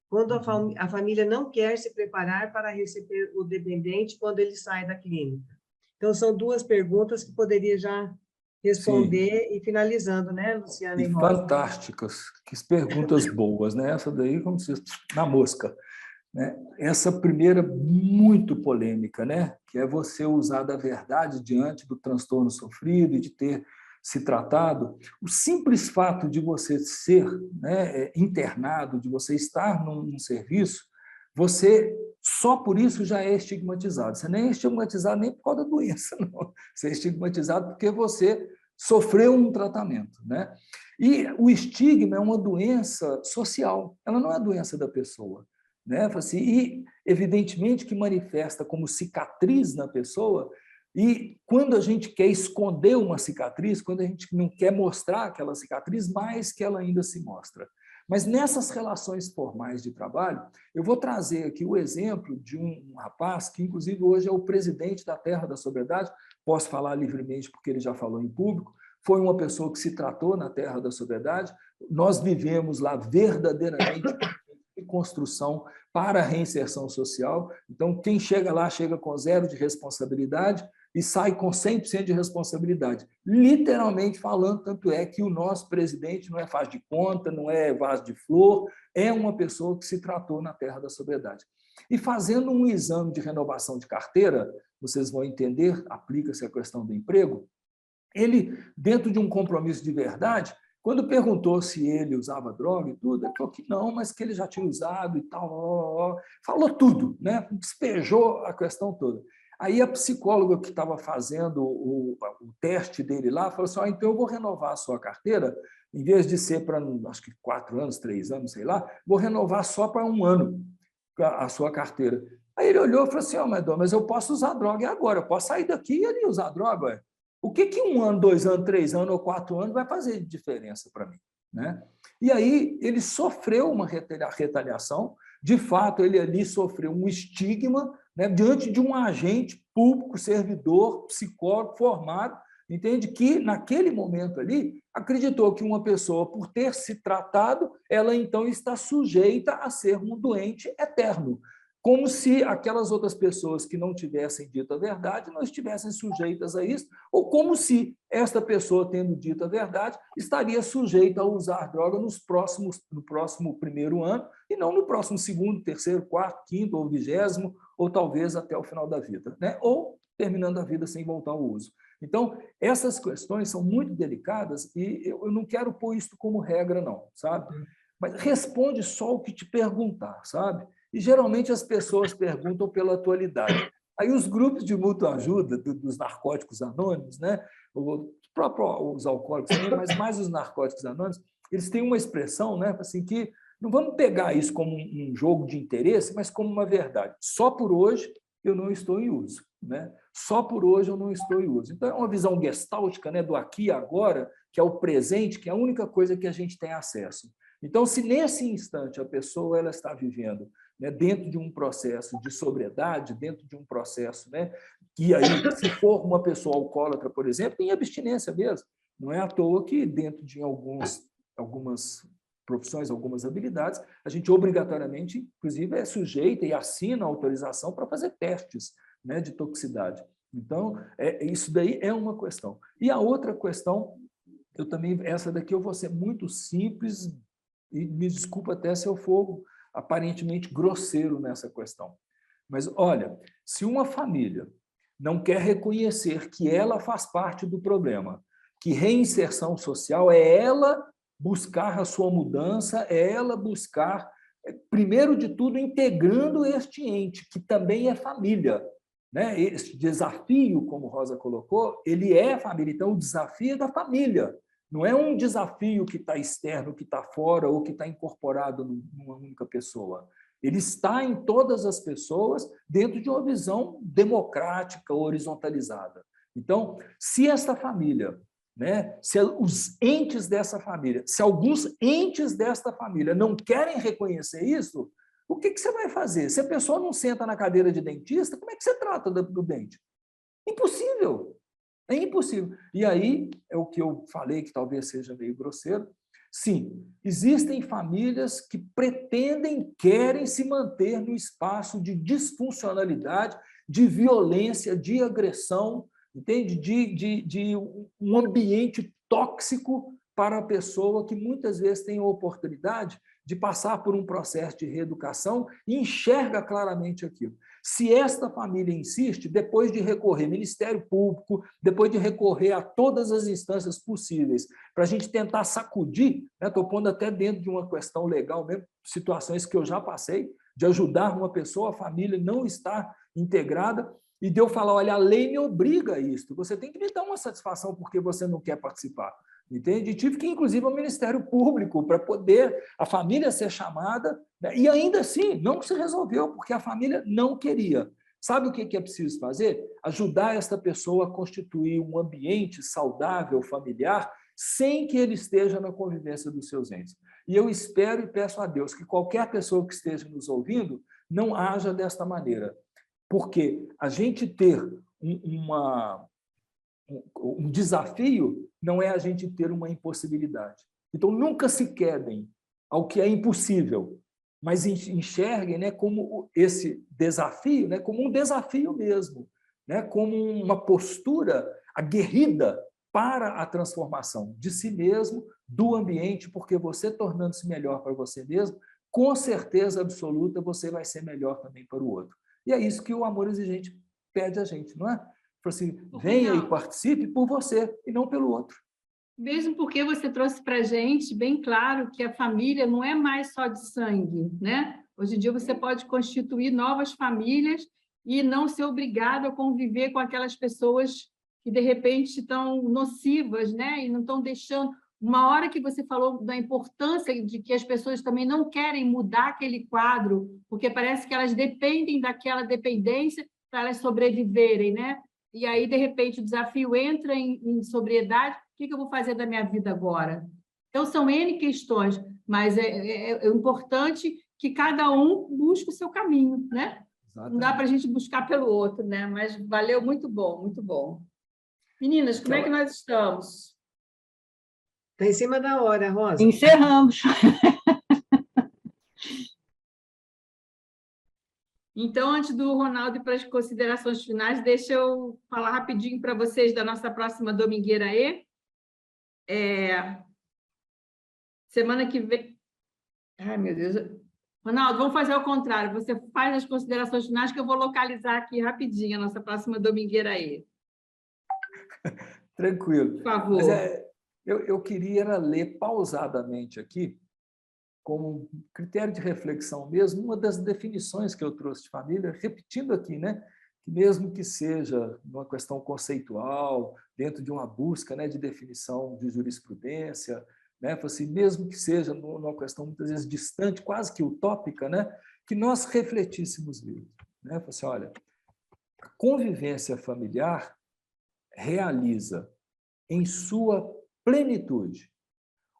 Quando a família não quer se preparar para receber o dependente quando ele sai da clínica. Então, são duas perguntas que poderia já responder. Sim. E finalizando, né, Luciana e Rosa? Fantásticas, que perguntas boas, né? Essa daí, como se na mosca. Né? Essa primeira, muito polêmica, né? Que é você usar da verdade diante do transtorno sofrido e de ter se tratado. O simples fato de você ser, né, internado, de você estar num serviço, você, só por isso, já é estigmatizado. Você nem é estigmatizado nem por causa da doença, não. Você é estigmatizado porque você sofreu um tratamento, né? E o estigma é uma doença social, ela não é a doença da pessoa. Né? Assim, e, evidentemente, que manifesta como cicatriz na pessoa, e quando a gente quer esconder uma cicatriz, quando a gente não quer mostrar aquela cicatriz, mais que ela ainda se mostra. Mas nessas relações formais de trabalho, eu vou trazer aqui o exemplo de um rapaz que, inclusive, hoje é o presidente da Terra da Sobriedade, posso falar livremente porque ele já falou em público, foi uma pessoa que se tratou na Terra da Sobriedade, nós vivemos lá verdadeiramente construção para a reinserção social. Então, quem chega lá, chega com 0 de responsabilidade e sai com 100% de responsabilidade. Literalmente falando, tanto é que o nosso presidente não é faz de conta, não é vaso de flor, é uma pessoa que se tratou na Terra da Sobriedade. E fazendo um exame de renovação de carteira, vocês vão entender, aplica-se a questão do emprego, ele, dentro de um compromisso de verdade, quando perguntou se ele usava droga e tudo, ele falou que não, mas que ele já tinha usado e tal, falou tudo, né? Despejou a questão toda. Aí a psicóloga que estava fazendo o teste dele lá falou assim, então eu vou renovar a sua carteira, em vez de ser para, acho que 4 anos, 3 anos, sei lá, vou renovar só para 1 ano a sua carteira. Aí ele olhou e falou assim, mas eu posso usar droga agora, eu posso sair daqui e ali usar droga, ué. O que 1 ano, 2 anos, 3 anos ou 4 anos vai fazer de diferença para mim? Né? E aí ele sofreu uma retaliação, de fato, ele ali sofreu um estigma, né, diante de um agente público, servidor, psicólogo formado, entende? Que, naquele momento ali, acreditou que uma pessoa, por ter se tratado, ela então está sujeita a ser um doente eterno. Como se aquelas outras pessoas que não tivessem dito a verdade não estivessem sujeitas a isso, ou como se esta pessoa, tendo dito a verdade, estaria sujeita a usar droga no próximo 1º ano, e não no próximo 2º, 3º, 4º, 5º ou 20º, ou talvez até o final da vida, né? Ou terminando a vida sem voltar ao uso. Então, essas questões são muito delicadas e eu não quero pôr isso como regra, não, sabe? Mas responde só o que te perguntar, sabe? E, geralmente, as pessoas perguntam pela atualidade. Aí, os grupos de mútua ajuda, dos narcóticos anônimos, né? Os alcoólicos também, mas mais os narcóticos anônimos, eles têm uma expressão, né? Assim, que não vamos pegar isso como um jogo de interesse, mas como uma verdade. Só por hoje eu não estou em uso, né? Só por hoje eu não estou em uso. Então, é uma visão gestáltica, né? Do aqui e agora, que é o presente, que é a única coisa que a gente tem acesso. Então, se nesse instante a pessoa ela está vivendo, né, dentro de um processo de sobriedade, dentro de um processo, né, que aí, se for uma pessoa alcoólatra, por exemplo, tem abstinência mesmo. Não é à toa que dentro de algumas profissões, algumas habilidades, a gente obrigatoriamente, inclusive, é sujeita e assina a autorização para fazer testes, né, de toxicidade. Então, isso daí é uma questão. E a outra questão, essa daqui eu vou ser muito simples, e me desculpa até se eu for aparentemente grosseiro nessa questão. Mas, olha, se uma família não quer reconhecer que ela faz parte do problema, que reinserção social é ela buscar a sua mudança, é ela buscar, primeiro de tudo, integrando este ente, que também é família. Né? Esse desafio, como Rosa colocou, ele é família, então o desafio é da família. Não é um desafio que está externo, que está fora ou que está incorporado numa única pessoa. Ele está em todas as pessoas dentro de uma visão democrática, horizontalizada. Então, se esta família, né, se os entes dessa família, se alguns entes desta família não querem reconhecer isso, o que você vai fazer? Se a pessoa não senta na cadeira de dentista, como é que você trata do dente? Impossível. É impossível. E aí, é o que eu falei, que talvez seja meio grosseiro. Sim, existem famílias que pretendem, querem se manter no espaço de disfuncionalidade, de violência, de agressão, entende? De um ambiente tóxico para a pessoa que muitas vezes tem a oportunidade de passar por um processo de reeducação e enxerga claramente aquilo. Se esta família insiste, depois de recorrer ao Ministério Público, depois de recorrer a todas as instâncias possíveis, para a gente tentar sacudir, estou pondo até dentro de uma questão legal mesmo, situações que eu já passei, de ajudar uma pessoa, a família não está integrada, e de eu falar, olha, a lei me obriga a isso, você tem que me dar uma satisfação porque você não quer participar. Entende? Tive que, inclusive, ao Ministério Público para poder a família ser chamada, né? E ainda assim não se resolveu, porque a família não queria. Sabe o que é preciso fazer? Ajudar esta pessoa a constituir um ambiente saudável, familiar, sem que ele esteja na convivência dos seus entes. E eu espero e peço a Deus que qualquer pessoa que esteja nos ouvindo não haja desta maneira. Porque a gente ter um desafio não é a gente ter uma impossibilidade. Então, nunca se quedem ao que é impossível, mas enxerguem, né, como esse desafio, né, como um desafio mesmo, né, como uma postura aguerrida para a transformação de si mesmo, do ambiente, porque você tornando-se melhor para você mesmo, com certeza absoluta você vai ser melhor também para o outro. E é isso que o amor exigente pede a gente, não é? Assim, venha e participe por você e não pelo outro. Mesmo porque você trouxe para a gente bem claro que a família não é mais só de sangue, né? Hoje em dia você pode constituir novas famílias e não ser obrigado a conviver com aquelas pessoas que, de repente, estão nocivas, né? E não estão deixando... Uma hora que você falou da importância de que as pessoas também não querem mudar aquele quadro, porque parece que elas dependem daquela dependência para elas sobreviverem, né? E aí, de repente, o desafio entra em sobriedade. O que eu vou fazer da minha vida agora? Então, são N questões, mas é importante que cada um busque o seu caminho, né? Exatamente. Não dá para a gente buscar pelo outro, né? Mas valeu, muito bom, muito bom. Meninas, como é que nós estamos? Está em cima da hora, Rosa. Encerramos. Então, antes do Ronaldo ir para as considerações finais, deixa eu falar rapidinho para vocês da nossa próxima domingueira aí. Semana que vem... Ai, meu Deus. Ronaldo, vamos fazer ao contrário. Você faz as considerações finais que eu vou localizar aqui rapidinho a nossa próxima domingueira aí. Tranquilo. Por favor. Mas eu queria ler pausadamente aqui, como critério de reflexão mesmo, uma das definições que eu trouxe de família, repetindo aqui, né? Que mesmo que seja uma questão conceitual, dentro de uma busca, né, de definição de jurisprudência, né, assim, mesmo que seja numa questão muitas vezes distante, quase que utópica, né, que nós refletíssemos nisso. Né? Assim, olha, a convivência familiar realiza em sua plenitude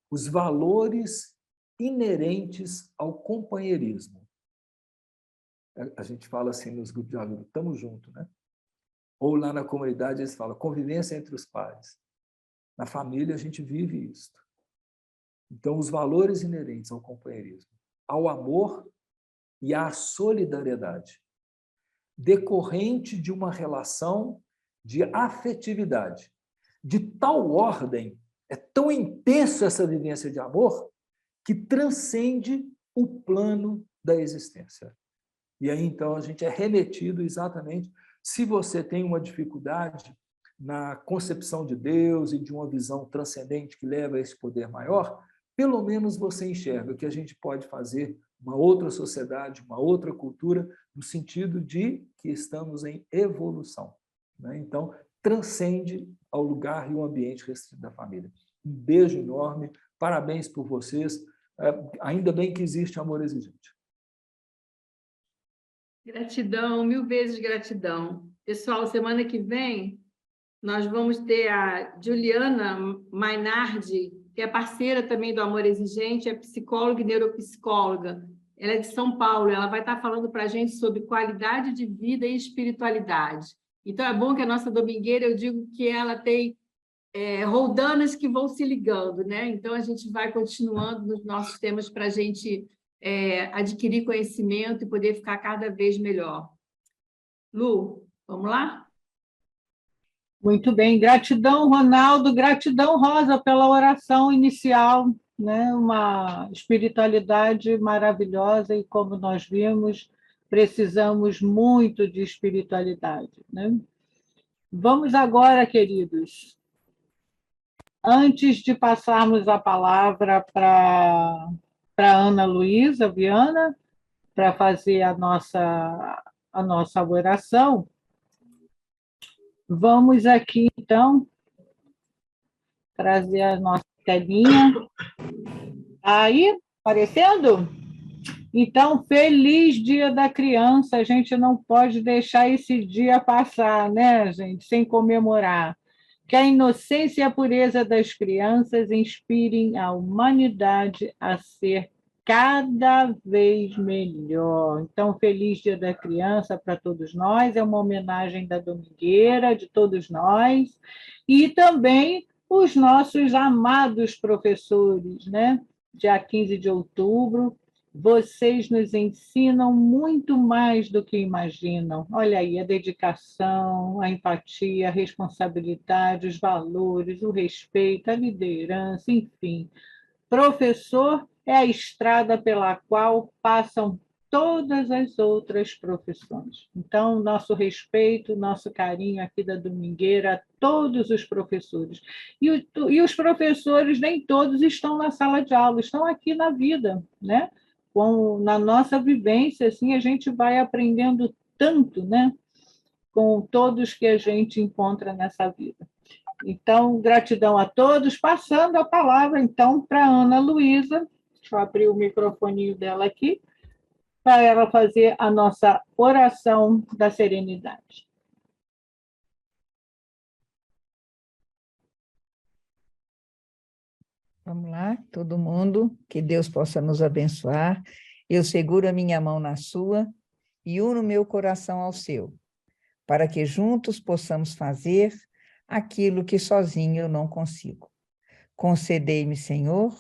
os valores inerentes ao companheirismo. A gente fala assim nos grupos de alunos, estamos juntos, né? Ou lá na comunidade eles falam convivência entre os pares. Na família a gente vive isso. Então, os valores inerentes ao companheirismo, ao amor e à solidariedade, decorrente de uma relação de afetividade, de tal ordem, é tão intensa essa vivência de amor, que transcende o plano da existência. E aí, então, a gente é remetido exatamente, se você tem uma dificuldade na concepção de Deus e de uma visão transcendente que leva a esse poder maior, pelo menos você enxerga que a gente pode fazer uma outra sociedade, uma outra cultura, no sentido de que estamos em evolução. Né? Então, transcende ao lugar e o ambiente restrito da família. Um beijo enorme, parabéns por vocês, ainda bem que existe amor exigente. Gratidão, 1000 vezes gratidão. Pessoal, semana que vem nós vamos ter a Juliana Mainardi, que é parceira também do Amor Exigente, é psicóloga e neuropsicóloga. Ela é de São Paulo, ela vai estar falando para a gente sobre qualidade de vida e espiritualidade. Então, é bom que a nossa domingueira, eu digo que ela tem roldanas que vão se ligando, né? Então, a gente vai continuando nos nossos temas para a gente adquirir conhecimento e poder ficar cada vez melhor. Lu, vamos lá? Muito bem, gratidão, Ronaldo, gratidão, Rosa, pela oração inicial, né? Uma espiritualidade maravilhosa e, como nós vimos, precisamos muito de espiritualidade, né? Vamos agora, queridos, antes de passarmos a palavra para Ana Luísa Viana, para fazer a nossa oração, vamos aqui, então, trazer a nossa telinha. Aí, aparecendo? Então, feliz Dia da Criança. A gente não pode deixar esse dia passar, né, gente, sem comemorar. Que a inocência e a pureza das crianças inspirem a humanidade a ser cada vez melhor. Então, feliz Dia da Criança para todos nós. É uma homenagem da Domingueira, de todos nós. E também os nossos amados professores, né? Dia 15 de outubro, vocês nos ensinam muito mais do que imaginam. Olha aí, a dedicação, a empatia, a responsabilidade, os valores, o respeito, a liderança, enfim. Professor é a estrada pela qual passam todas as outras profissões. Então, nosso respeito, nosso carinho aqui da Domingueira a todos os professores. E os professores, nem todos estão na sala de aula, estão aqui na vida, né? Na nossa vivência, assim, a gente vai aprendendo tanto, né? Com todos que a gente encontra nessa vida. Então, gratidão a todos. Passando a palavra, então, para a Ana Luísa. Deixa eu abrir o microfone dela aqui, para ela fazer a nossa oração da serenidade. Vamos lá, todo mundo, que Deus possa nos abençoar. Eu seguro a minha mão na sua e uno meu coração ao seu, para que juntos possamos fazer aquilo que sozinho eu não consigo. Concedei-me, Senhor,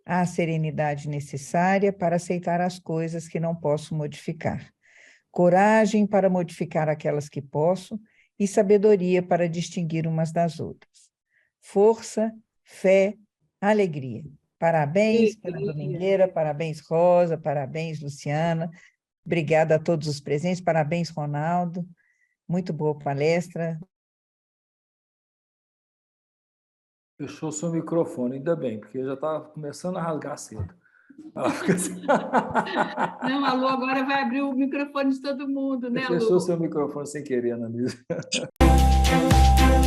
a serenidade necessária para aceitar as coisas que não posso modificar, coragem para modificar aquelas que posso e sabedoria para distinguir umas das outras. Força, fé, alegria. Parabéns pela Domingueira, parabéns, Rosa, parabéns, Luciana. Obrigada a todos os presentes, parabéns, Ronaldo. Muito boa palestra. Fechou seu microfone, ainda bem, porque já estava começando a rasgar cedo. Não, a Lu agora vai abrir o microfone de todo mundo, né, Lu? Fechou seu microfone sem querer, Ana Luísa.